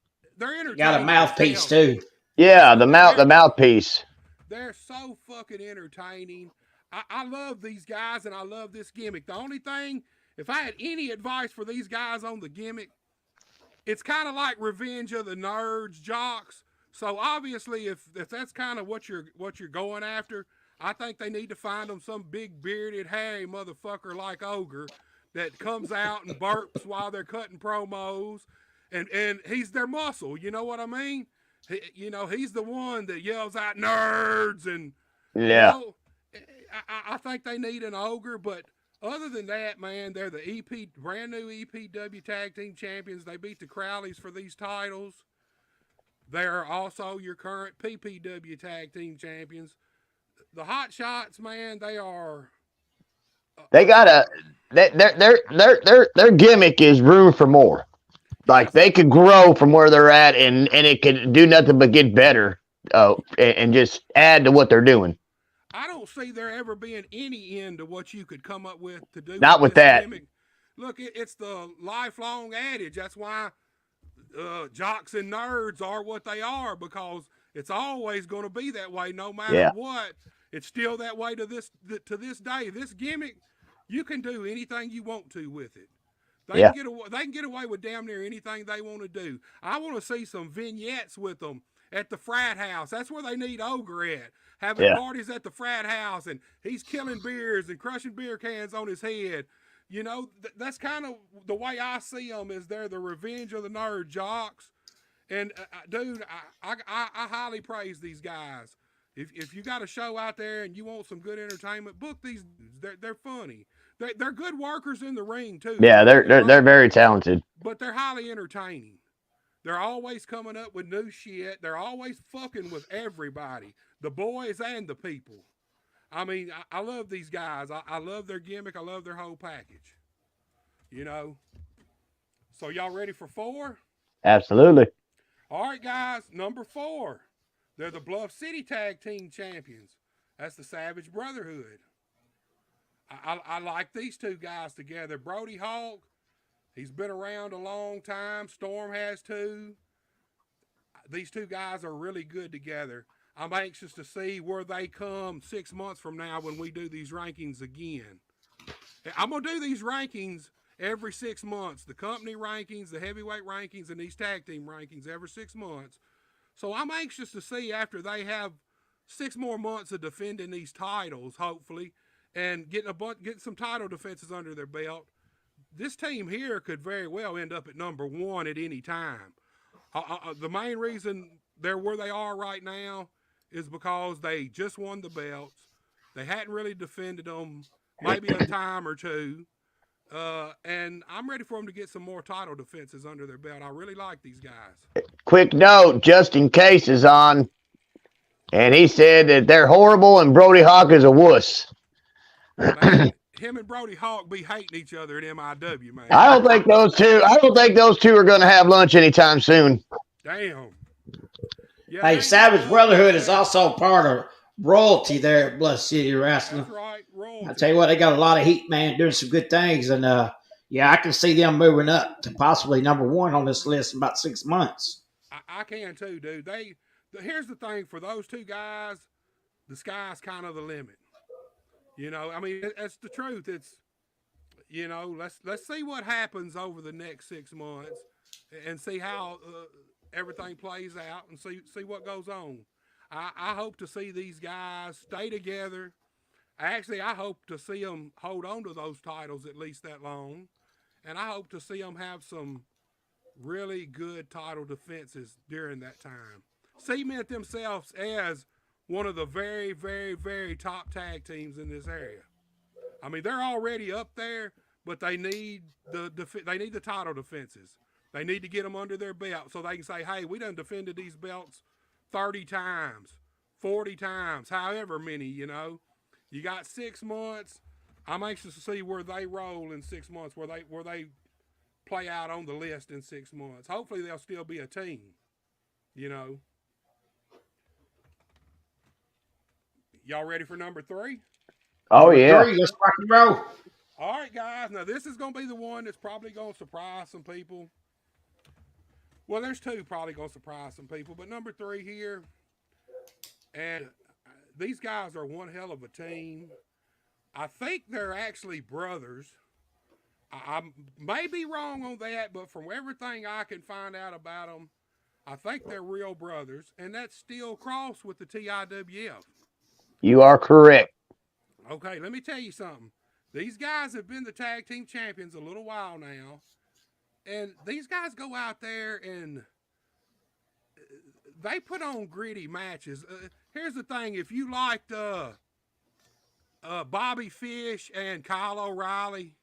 entertaining. Got a mouthpiece too. Yeah, the mouthpiece. They're so fucking entertaining. I love these guys and I love this gimmick. The only thing, if I had any advice for these guys on the gimmick, it's kind of like Revenge of the Nerds jocks. So obviously, if that's kind of what you're going after, I think they need to find them some big bearded, hairy motherfucker like Ogre that comes out and burps while they're cutting promos. and he's their muscle. You know what I mean? He's the one that yells out nerds, and Yeah. I think they need an ogre, but other than that, man, they're the brand new EPW Tag Team Champions. They beat the Crowleys for these titles. They're also your current PPW Tag Team Champions. The Hot Shots, man, they are. They got their gimmick is room for more. Like they could grow from where they're at, and it could do nothing but get better. And just add to what they're doing. I don't see there ever being any end to what you could come up with to do. Not with that. Gimmick. Look, it's the lifelong adage. That's why jocks and nerds are what they are, because it's always going to be that way, no matter what. It's still that way to this day. This gimmick, you can do anything you want to with it. They can get away with damn near anything they want to do. I want to see some vignettes with them at the frat house. That's where they need Ogre at. Having parties at the frat house, and he's killing beers and crushing beer cans on his head. That's kind of the way I see them, is they're the Revenge of the Nerd jocks. And dude, I highly praise these guys. If you got a show out there and you want some good entertainment, book these dudes. They're funny. They're good workers in the ring too. Yeah, they're very talented. But they're highly entertaining. They're always coming up with new shit. They're always fucking with everybody, the boys and the people. I mean, I love these guys. I love their gimmick. I love their whole package. So y'all ready for 4? Absolutely. All right, guys. Number 4. They're the Bluff City Tag Team Champions. That's the Savage Brotherhood. I like these two guys together. Brody Hawk, he's been around a long time. Storm has too. These two guys are really good together. I'm anxious to see where they come 6 months from now when we do these rankings again. I'm going to do these rankings every 6 months. The company rankings, the heavyweight rankings, and these tag team rankings every 6 months. So I'm anxious to see, after they have 6 more months of defending these titles, hopefully, and getting some title defenses under their belt, this team here could very well end up at number 1 at any time. The main reason they're where they are right now is because they just won the belts. They hadn't really defended them, maybe a time or two. And I'm ready for them to get some more title defenses under their belt. I really like these guys. Quick note, Justin Case is on, and he said that they're horrible and Brody Hawk is a wuss. Man, him and Brody Hawk be hating each other at MIW, man. I don't think those two are going to have lunch anytime soon. Damn. Yeah, Hey, Savage Brotherhood is also part of royalty there at Bluff City Wrestling. That's right, royalty. I tell you what, they got a lot of heat, man, doing some good things, and I can see them moving up to possibly number 1 on this list in about 6 months. I can too, dude. Here's the thing, for those two guys, the sky's kind of the limit. I mean, it's the truth. It's, let's see what happens over the next 6 months and see how everything plays out and see what goes on. I hope to see these guys stay together. Actually, I hope to see them hold on to those titles at least that long. And I hope to see them have some really good title defenses during that time. Cement themselves as one of the very, very, very top tag teams in this area. I mean, they're already up there, but they need the title defenses. They need to get them under their belt so they can say, hey, we done defended these belts 30 times, 40 times, however many, You got 6 months. I'm anxious to see where they roll in 6 months, where they play out on the list in 6 months. Hopefully they'll still be a team, Y'all ready for number 3? Oh, yeah. 3, let's rock and roll. All right, guys. Now, this is going to be the one that's probably going to surprise some people. Well, there's 2 probably going to surprise some people, but number 3 here, and these guys are one hell of a team. I think they're actually brothers. I may be wrong on that, but from everything I can find out about them, I think they're real brothers, and that's Steel Cross with the TIWF. You are correct. Okay, let me tell you something. These guys have been the tag team champions a little while now, And these guys go out there and they put on gritty matches. Here's the thing: if you liked Bobby Fish and Kyle O'Reilly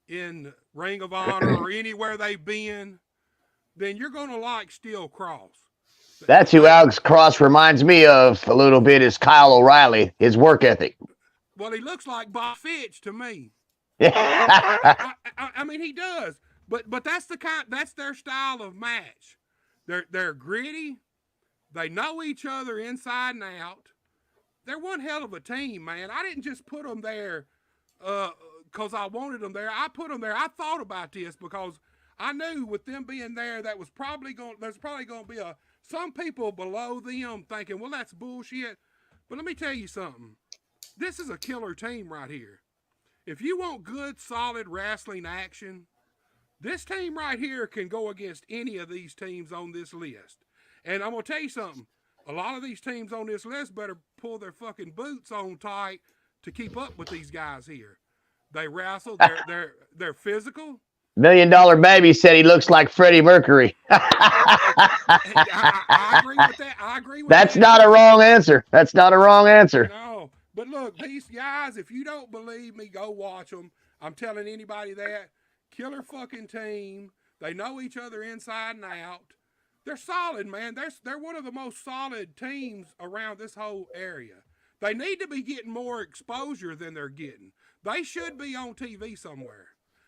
in Ring of Honor or anywhere they've been, then you're gonna like Steel Cross. That's who Alex Cross reminds me of a little bit, is Kyle O'Reilly, his work ethic. Well, he looks like Bob Fitch to me. Yeah. I mean, he does. But that's that's their style of match. They're gritty. They know each other inside and out. They're one hell of a team, man. I didn't just put them there because I wanted them there. I put them there. I thought about this because I knew with them being there, there's probably going to be some people below them thinking, well, that's bullshit. But let me tell you something. This is a killer team right here. If you want good, solid wrestling action, this team right here can go against any of these teams on this list. And I'm going to tell you something. A lot of these teams on this list better pull their fucking boots on tight to keep up with these guys here. They wrestle. They're physical. $1 Million Baby said he looks like Freddie Mercury. I agree with that. That's not a wrong answer. That's not a wrong answer. No. But look, these guys, if you don't believe me, go watch them. I'm telling anybody that. Killer fucking team. They know each other inside and out. They're solid, man. They're one of the most solid teams around this whole area. They need to be getting more exposure than they're getting. They should be on TV somewhere.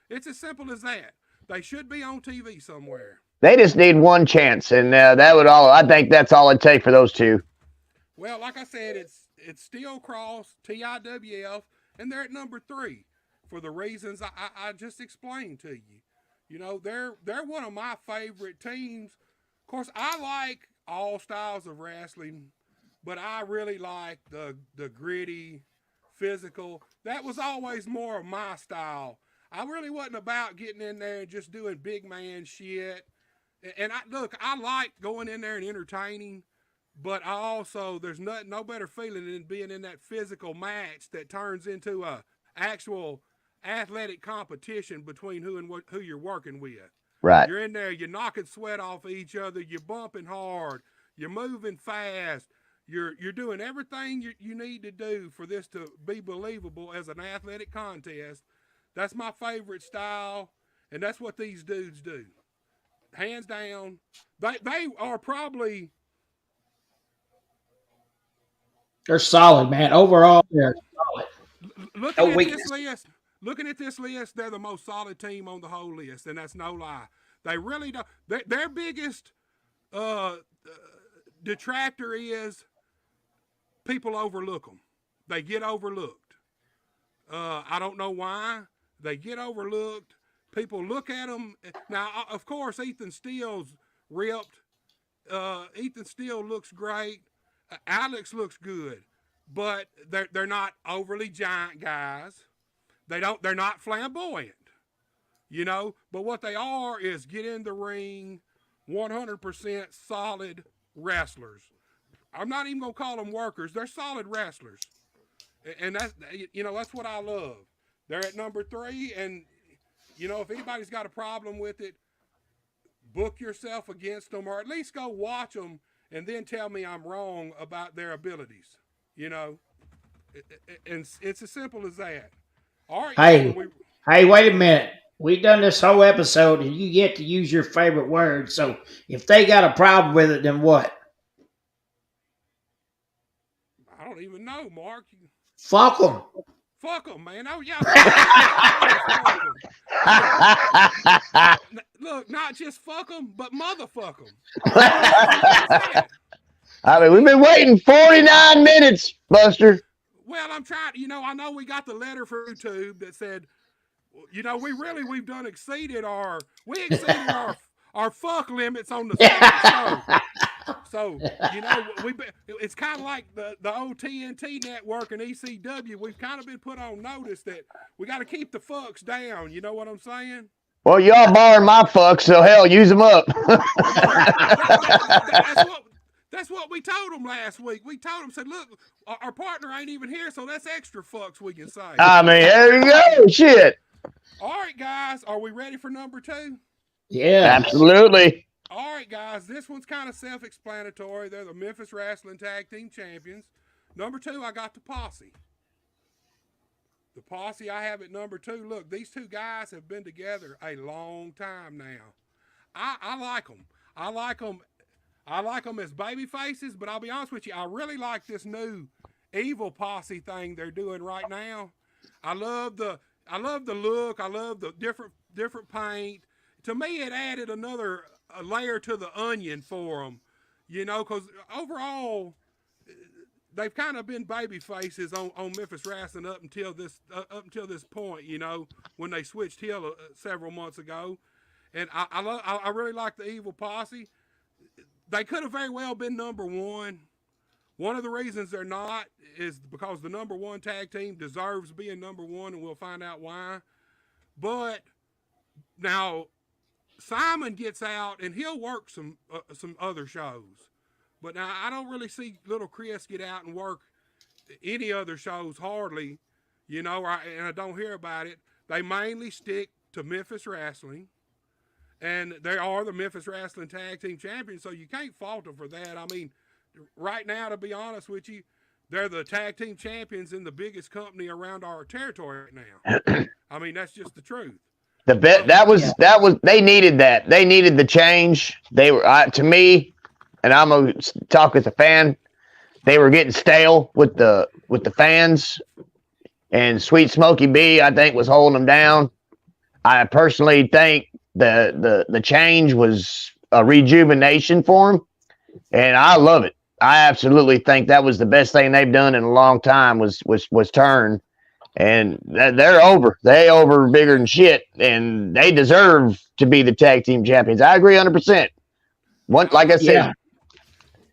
It's as simple as that. They should be on TV somewhere. They just need one chance, and that would all. I think that's all it'd take for those two. Well, like I said, it's Steel Cross, TIWF, and they're at number 3 for the reasons I just explained to you. You know, they're one of my favorite teams. Of course, I like all styles of wrestling, but I really like the gritty, physical. That was always more of my style. I really wasn't about getting in there and just doing big man shit. And I like going in there and entertaining, but I also, there's no better feeling than being in that physical match that turns into a actual athletic competition between who you're working with. Right. You're in there, you're knocking sweat off of each other, you're bumping hard, you're moving fast, you're doing everything you need to do for this to be believable as an athletic contest. That's my favorite style, and that's what these dudes do. Hands down. They are probably... They're solid, man. Overall, they're solid. Looking at this list, they're the most solid team on the whole list, and that's no lie. They really don't. Their biggest detractor is people overlook them. They get overlooked. I don't know why. They get overlooked. People look at them. Now, of course, Ethan Steele's ripped. Ethan Steele looks great. Alex looks good, but they're not overly giant guys. They're not flamboyant, you know. But what they are is get in the ring, 100% solid wrestlers. I'm not even gonna call them workers. They're solid wrestlers, and that's what I love. They're at number 3, and you know, if anybody's got a problem with it, book yourself against them, or at least go watch them, and then tell me I'm wrong about their abilities. You know, and it's as simple as that. All right. Hey, wait a minute. We've done this whole episode, and you get to use your favorite word. So if they got a problem with it, then what? I don't even know, Mark. Fuck them. Fuck them, man. Oh, yeah. Look, not just fuck them, but motherfuck them. I mean, we've been waiting 49 minutes, Buster. Well, I'm trying, I know we got the letter from YouTube that said, we've done exceeded our fuck limits on the show. So, it's kind of like the old TNT network and ECW. We've kind of been put on notice that we got to keep the fucks down. You know what I'm saying? Well, y'all borrowed my fucks, so hell, use them up. That's what we told them last week. We told them, said, look, our partner ain't even here, so that's extra fucks we can say. I mean, there you go. Shit. All right, guys, are we ready for number 2? Yeah. Absolutely. All right, guys, this one's kind of self-explanatory. They're the Memphis Wrestling Tag Team Champions. Number 2, I got the Posse. The Posse I have at number 2. Look, these two guys have been together a long time now. I like them. I like them. I like them as baby faces, but I'll be honest with you, I really like this new evil posse thing they're doing right now. I love the look. I love the different paint. To me, it added another layer to the onion for them, you know, because overall they've kind of been baby faces on Memphis Wrestling up until this point, you know, when they switched heel several months ago. And I really like the Evil Posse. They could have very well been number 1. One of the reasons they're not is because the number 1 tag team deserves being number 1, and we'll find out why. But now Simon gets out and he'll work some other shows. But now I don't really see little Chris get out and work any other shows hardly, you know, and I don't hear about it. They mainly stick to Memphis Wrestling, and they are the Memphis Wrestling Tag Team Champions, so you can't fault them for that. I mean, right now, to be honest with you, they're the tag team champions in the biggest company around our territory right now. I mean, that's just the truth. That was they needed that. They needed the change. They were to me, and I'm gonna talk as a fan. They were getting stale with the fans, and Sweet Smokey B, I think, was holding them down. I personally think the change was a rejuvenation for them, and I love it. I absolutely think that was the best thing they've done in a long time was turn, and they're over. They over bigger than shit, and they deserve to be the tag team champions. I agree 100%. Like I said. Yeah.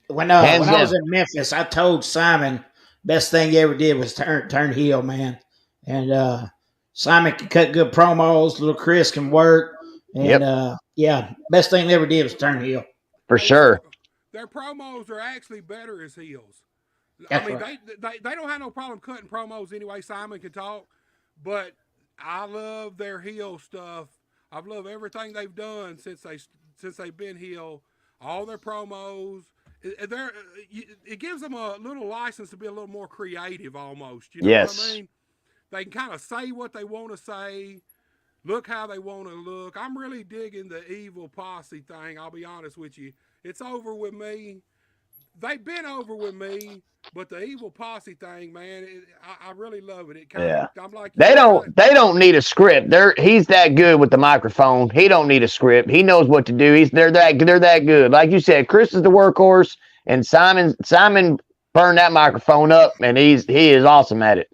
When I was in Memphis, I told Simon best thing he ever did was turn heel, man. And Simon can cut good promos. Little Chris can work. And yeah, best thing they ever did was turn heel. For sure. Their promos are actually better as heels. That's I mean, right. they don't have no problem cutting promos anyway. Simon can talk, but I love their heel stuff. I've loved everything they've done since they've been heel. All their promos. It gives them a little license to be a little more creative almost. You know what I mean? They can kind of say what they want to say, look how they want to look. I'm really digging the Evil Posse thing, I'll be honest with you. It's over with me. They've been over with me, but the Evil Posse thing, man, I really love it. I'm like, they don't need a script. He's that good with the microphone. He don't need a script. He knows what to do. They're that good. Like you said, Chris is the workhorse, and Simon burned that microphone up, and he is awesome at it.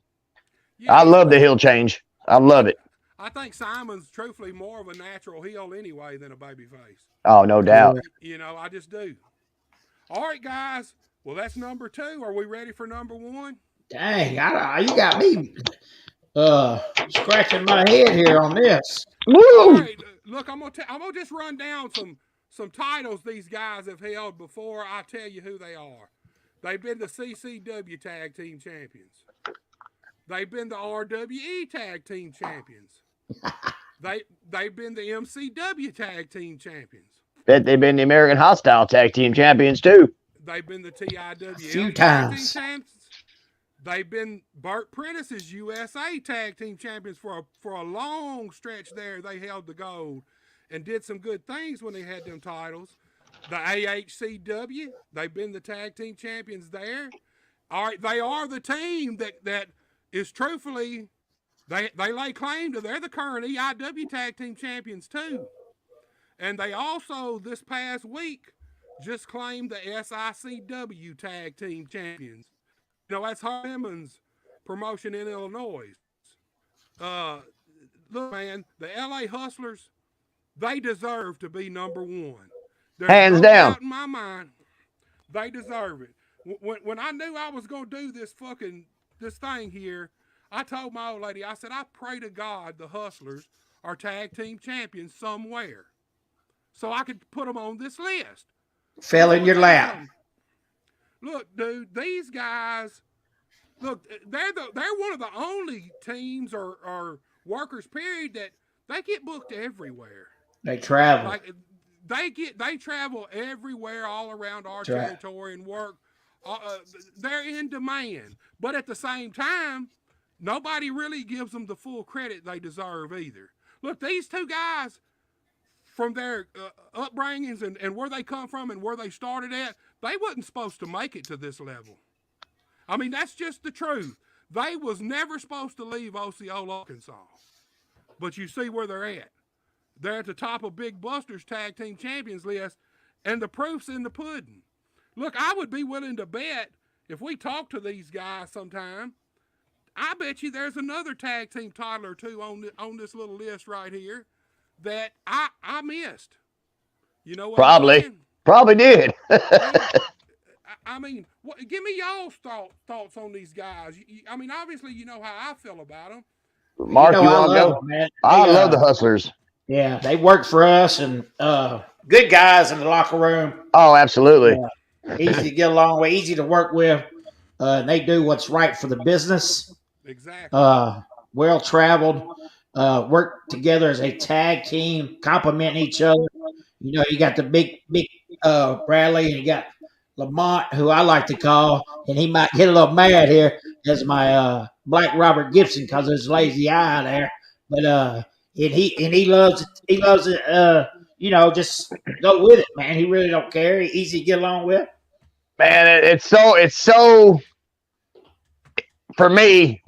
Yeah, I love the heel change. I love it. I think Simon's truthfully more of a natural heel anyway than a babyface. Oh, no doubt. You know, I just do. All right, guys. Well, that's number 2. Are we ready for number 1? Dang, you got me scratching my head here on this. Woo! All right, look, I'm gonna just run down some titles these guys have held before I tell you who they are. They've been the CCW Tag Team Champions. They've been the RWE Tag Team Champions. They've been the MCW Tag Team Champions. Bet they've been the American Hostile Tag Team Champions too. They've been the TIW few Tag times. Team Champions. They've been Burt Prentice's USA Tag Team Champions for a long stretch there. They held the gold and did some good things when they had them titles. The AHCW, they've been the Tag Team Champions there. All right, they are the team that is truthfully, they lay claim to, they're the current EIW Tag Team Champions too. And they also, this past week, just claimed the SICW Tag Team Champions. You know, that's Herb Emmons' promotion in Illinois. Look, man, the LA Hustlers, they deserve to be number 1. There's Hands no down. doubt in my mind, they deserve it. When I knew I was going to do this thing here, I told my old lady, I said, I pray to God the Hustlers are tag team champions somewhere, so I could put them on this list. Fell in your lap. Look, dude, these guys, look, they're one of the only teams or workers, period, that they get booked everywhere. They travel. Like they travel everywhere, all around our That's right. territory and work. They're in demand, but at the same time, nobody really gives them the full credit they deserve either. Look, these two guys, from their upbringings and where they come from and where they started at, they wasn't supposed to make it to this level. I mean, that's just the truth. They was never supposed to leave Osceola, Arkansas. But you see where they're at. They're at the top of Big Buster's Tag Team Champions list, and the proof's in the pudding. Look, I would be willing to bet, if we talk to these guys sometime, I bet you there's another tag team title or two on this little list right here that I missed. You know what Probably. I'm saying? Probably did. I mean, give me y'all's thoughts on these guys. I mean, obviously, you know how I feel about them. Mark, you I want to love go? them, man. I They, love the Hustlers. Yeah, they work for us, and good guys in the locker room. Oh, absolutely. Easy to get along with, easy to work with. And they do what's right for the business. Exactly. Well traveled. Work together as a tag team, complement each other. You know, you got the big Bradley, and you got Lamont, who I like to call, and he might get a little mad here as my Black Robert Gibson because of his lazy eye there. But and he loves it. You know, just go with it, man. He really don't care. He's easy to get along with. Man, it's so for me,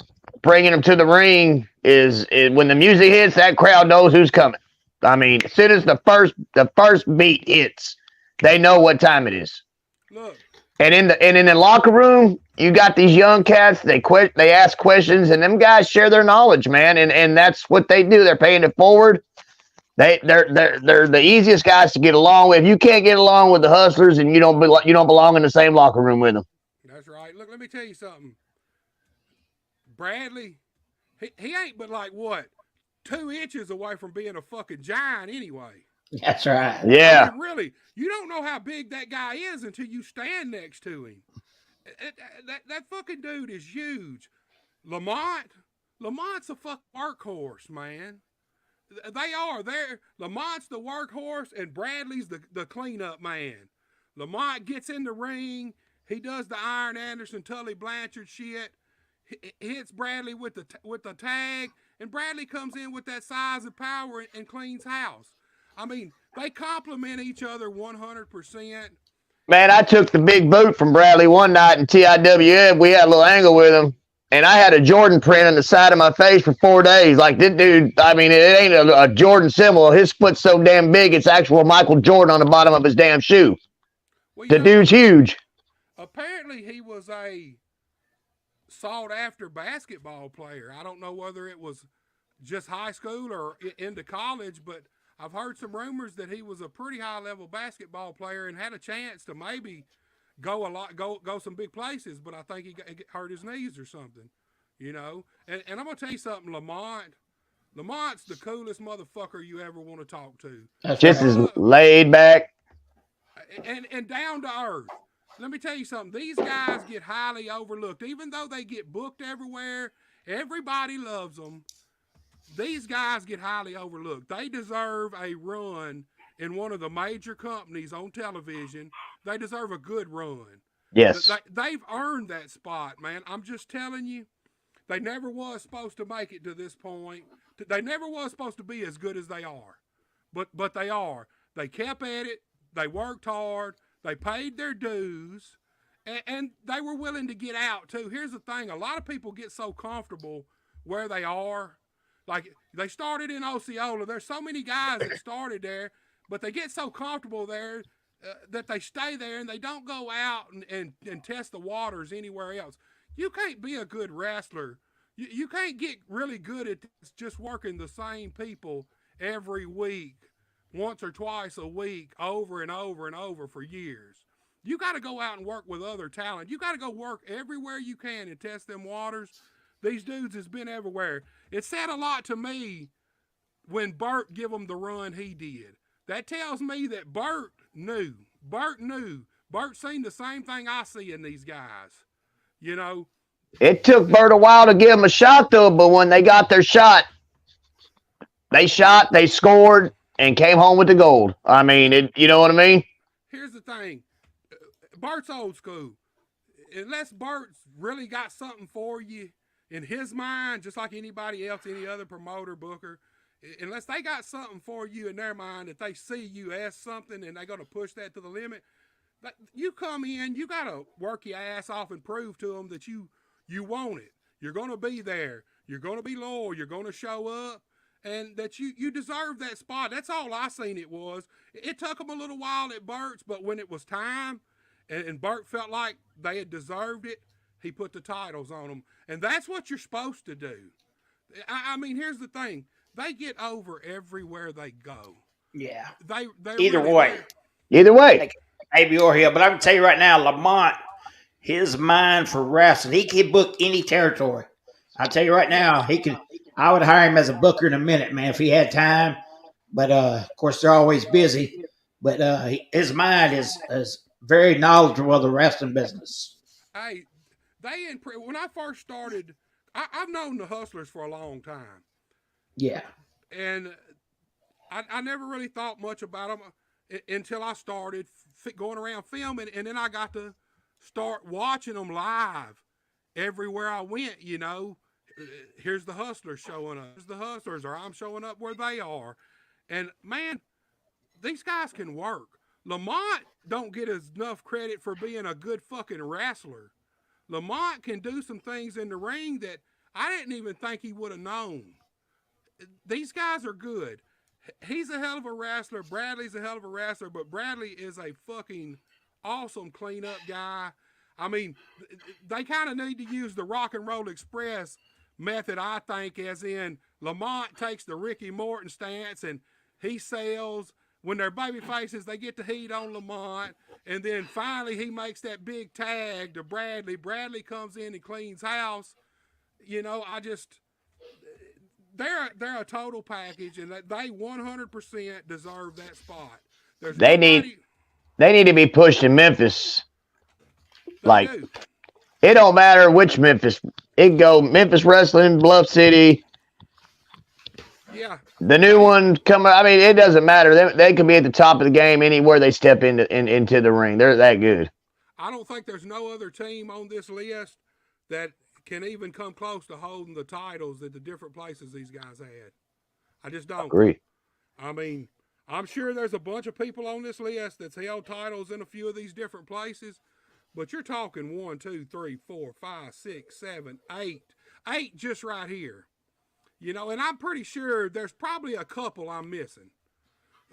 bringing them to the ring is when the music hits, that crowd knows who's coming. I mean, as soon as the first beat hits, they know what time it is. Look. And in the locker room, you got these young cats. They ask questions, and them guys share their knowledge, man. And that's what they do. They're paying it forward. They're the easiest guys to get along with. If you can't get along with the Hustlers, and you don't belong in the same locker room with them. That's right. Look, let me tell you something. Bradley, he ain't but like what, 2 inches away from being a fucking giant anyway. That's right. Yeah. I mean, really, you don't know how big that guy is until you stand next to him. That fucking dude is huge. Lamont's a fucking workhorse, man. They are. Lamont's the workhorse, and Bradley's the cleanup man. Lamont gets in the ring. He does the Iron Anderson, Tully Blanchard shit. Hits Bradley with the tag, and Bradley comes in with that size and power and cleans house. I mean, they complement each other 100%. Man, I took the big boot from Bradley one night in TIWF. We had a little angle with him, and I had a Jordan print on the side of my face for 4 days. Like, this dude, I mean, it ain't a Jordan symbol. His foot's so damn big, it's actual Michael Jordan on the bottom of his damn shoe. Well, The dude's huge. Apparently, he was a sought-after basketball player. I don't know whether it was just high school or into college, but I've heard some rumors that he was a pretty high-level basketball player and had a chance to maybe go some big places, but I think he hurt his knees or something, you know. And I'm gonna tell you something, Lamont's the coolest motherfucker you ever want to talk to. That's Just right. as laid back. And down to earth. Let me tell you something. These guys get highly overlooked, even though they get booked everywhere. Everybody loves them. These guys get highly overlooked. They deserve a run in one of the major companies on television. They deserve a good run. Yes. They've earned that spot, man. I'm just telling you, they never was supposed to make it to this point. They never was supposed to be as good as they are. But they are. They kept at it. They worked hard. They paid their dues. And they were willing to get out, too. Here's the thing. A lot of people get so comfortable where they are. Like, they started in Osceola. There's so many guys that started there, but they get so comfortable there that they stay there and they don't go out and test the waters anywhere else. You can't be a good wrestler. You can't get really good at this, just working the same people every week, once or twice a week, over and over and over for years. You got to go out and work with other talent. You got to go work everywhere you can and test them waters. These dudes has been everywhere. It said a lot to me when Burt give them the run he did. That tells me that Burt knew. Burt seen the same thing I see in these guys. You know? It took Burt a while to give them a shot, though, but when they got their shot, they scored, and came home with the gold. I mean, you know what I mean? Here's the thing. Bert's old school. Unless Bert's really got something for you in his mind, just like anybody else, any other promoter, booker, unless they got something for you in their mind that they see you as something and they're going to push that to the limit, you come in, you got to work your ass off and prove to them that you want it. You're going to be there. You're going to be loyal. You're going to show up. And that you deserve that spot. That's all I seen it was. It took them a little while at Bert's, but when it was time and Bert felt like they had deserved it, he put the titles on them. And that's what you're supposed to do. I mean, here's the thing. They get over everywhere they go. Yeah. Either really way. Either way. Like, maybe or here. But I can tell you right now, Lamont, his mind for wrestling, he can book any territory. I'll tell you right now, I would hire him as a booker in a minute, man, if he had time. But, of course, they're always busy. But his mind is very knowledgeable of the wrestling business. Hey, when I first started, I've known the Hustlers for a long time. Yeah. And I never really thought much about them until I started going around filming. And then I got to start watching them live everywhere I went, you know. Here's the Hustlers showing up. Here's the Hustlers, or I'm showing up where they are. And, man, these guys can work. Lamont don't get enough credit for being a good fucking wrestler. Lamont can do some things in the ring that I didn't even think he would have known. These guys are good. He's a hell of a wrestler. Bradley's a hell of a wrestler, but Bradley is a fucking awesome cleanup guy. I mean, they kind of need to use the Rock and Roll Express method, I think, as in Lamont takes the Ricky Morton stance and he sells. When they're baby faces, they get the heat on Lamont, and then finally he makes that big tag to Bradley. Bradley comes in and cleans house. You know, they're a total package, and they 100% deserve that spot. They need to be pushed in Memphis. Like, it don't matter which Memphis. It can go Memphis Wrestling, Bluff City. Yeah. The new one coming. I mean, it doesn't matter. They could be at the top of the game anywhere they step into the ring. They're that good. I don't think there's no other team on this list that can even come close to holding the titles at the different places these guys had. I just don't. Agree. I mean, I'm sure there's a bunch of people on this list that's held titles in a few of these different places, but you're talking 1, 2, 3, 4, 5, 6, 7, 8. 8 just right here. You know, and I'm pretty sure there's probably a couple I'm missing.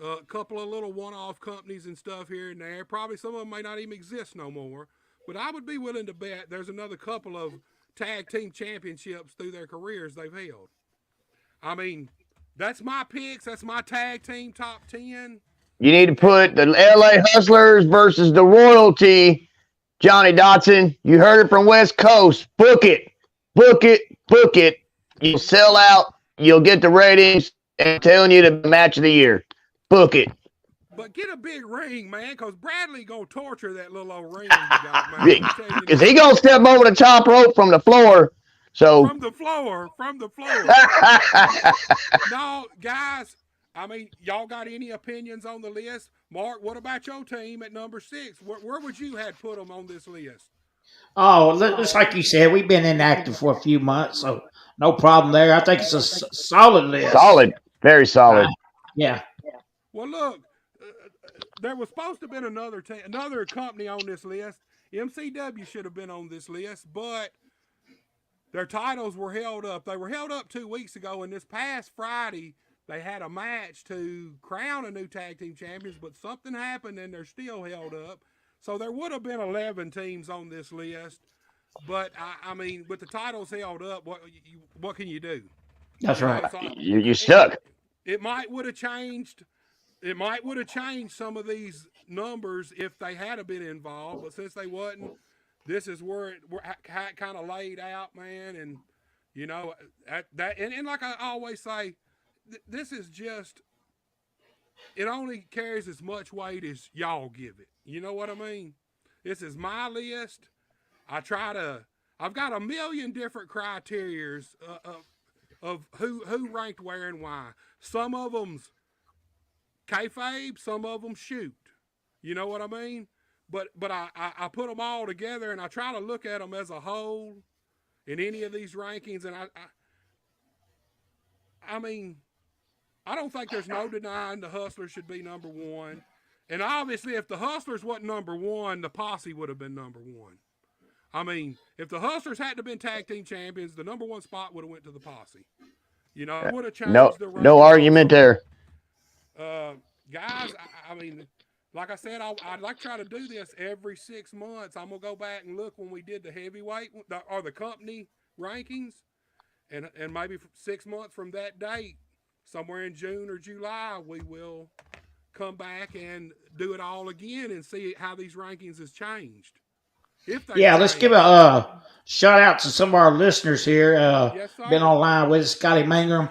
A couple of little one-off companies and stuff here and there. Probably some of them may not even exist no more. But I would be willing to bet there's another couple of tag team championships through their careers they've held. I mean, that's my picks. That's my tag team top 10. You need to put the LA Hustlers versus the Royalty. Johnny Dotson, you heard it from West Coast. Book it. Book it. Book it. You'll sell out. You'll get the ratings. And I'm telling you, the match of the year. Book it. But get a big ring, man, because Bradley going to torture that little old ring you got, man. Is he going to step over the top rope from the floor? So From the floor. No, guys, I mean, y'all got any opinions on the list? Mark, what about your team at number 6? Where would you have put them on this list? Oh, just like you said, we've been inactive for a few months, so no problem there. I think it's a solid list. Solid. Very solid. Yeah. Well, look, there was supposed to have been another company on this list. MCW should have been on this list, but their titles were held up. They were held up 2 weeks ago, and this past Friday, they had a match to crown a new tag team champions, but something happened, and they're still held up. So there would have been 11 teams on this list, but I mean, with the titles held up, what can you do? That's right. You're stuck. It might would have changed. It might would have changed some of these numbers if they had been involved, but since they wasn't, this is where it kind of laid out, man. And you know and like I always say, this is just. It only carries as much weight as y'all give it. You know what I mean? This is my list. I've got a million different criterias of who ranked where and why. Some of them's kayfabe, some of them shoot. You know what I mean? But I put them all together and I try to look at them as a whole in any of these rankings. And I mean, I don't think there's no denying the Hustlers should be number one. And obviously, if the Hustlers wasn't number one, the Posse would have been number one. I mean, if the Hustlers hadn't have been tag team champions, the number one spot would have went to the Posse. You know, it would have changed the no argument there. Guys, I mean, like I said, I'd like to try to do this every 6 months. I'm gonna go back and look when we did the heavyweight or the company rankings, and maybe 6 months from that date, somewhere in June or July, we will come back and do it all again and see how these rankings has changed. Yeah, let's give a shout out to some of our listeners here. Yes, sir. Been online with Scotty Mangrum,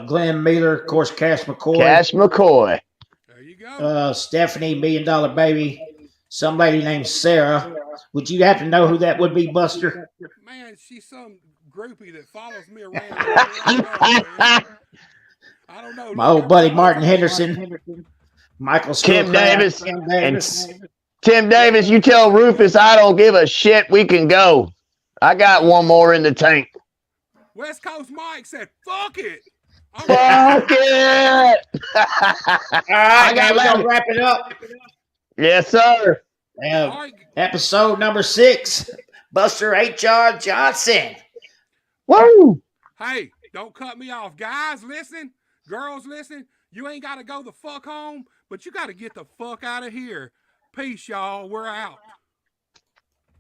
Glenn Miller, of course, Cash McCoy. Cash McCoy. There you go. Stephanie, $1 Million Baby, some lady named Sarah. Would you happen to know who that would be, Buster? Man, she's some groupie that follows me around. I don't know. My old buddy Martin Henderson, Michael Tim Schoolcraft, Davis. Tim Davis, you tell Rufus I don't give a shit. We can go. I got one more in the tank. West Coast Mike said, "Fuck it." Fuck it. All right, now we're going to wrap it up. Yes, sir. All right. Episode number 6, Buster H.R. Johnson. Woo. Hey, don't cut me off. Guys, listen. Girls, listen. You ain't got to go the fuck home, but you got to get the fuck out of here. Peace, y'all. We're out.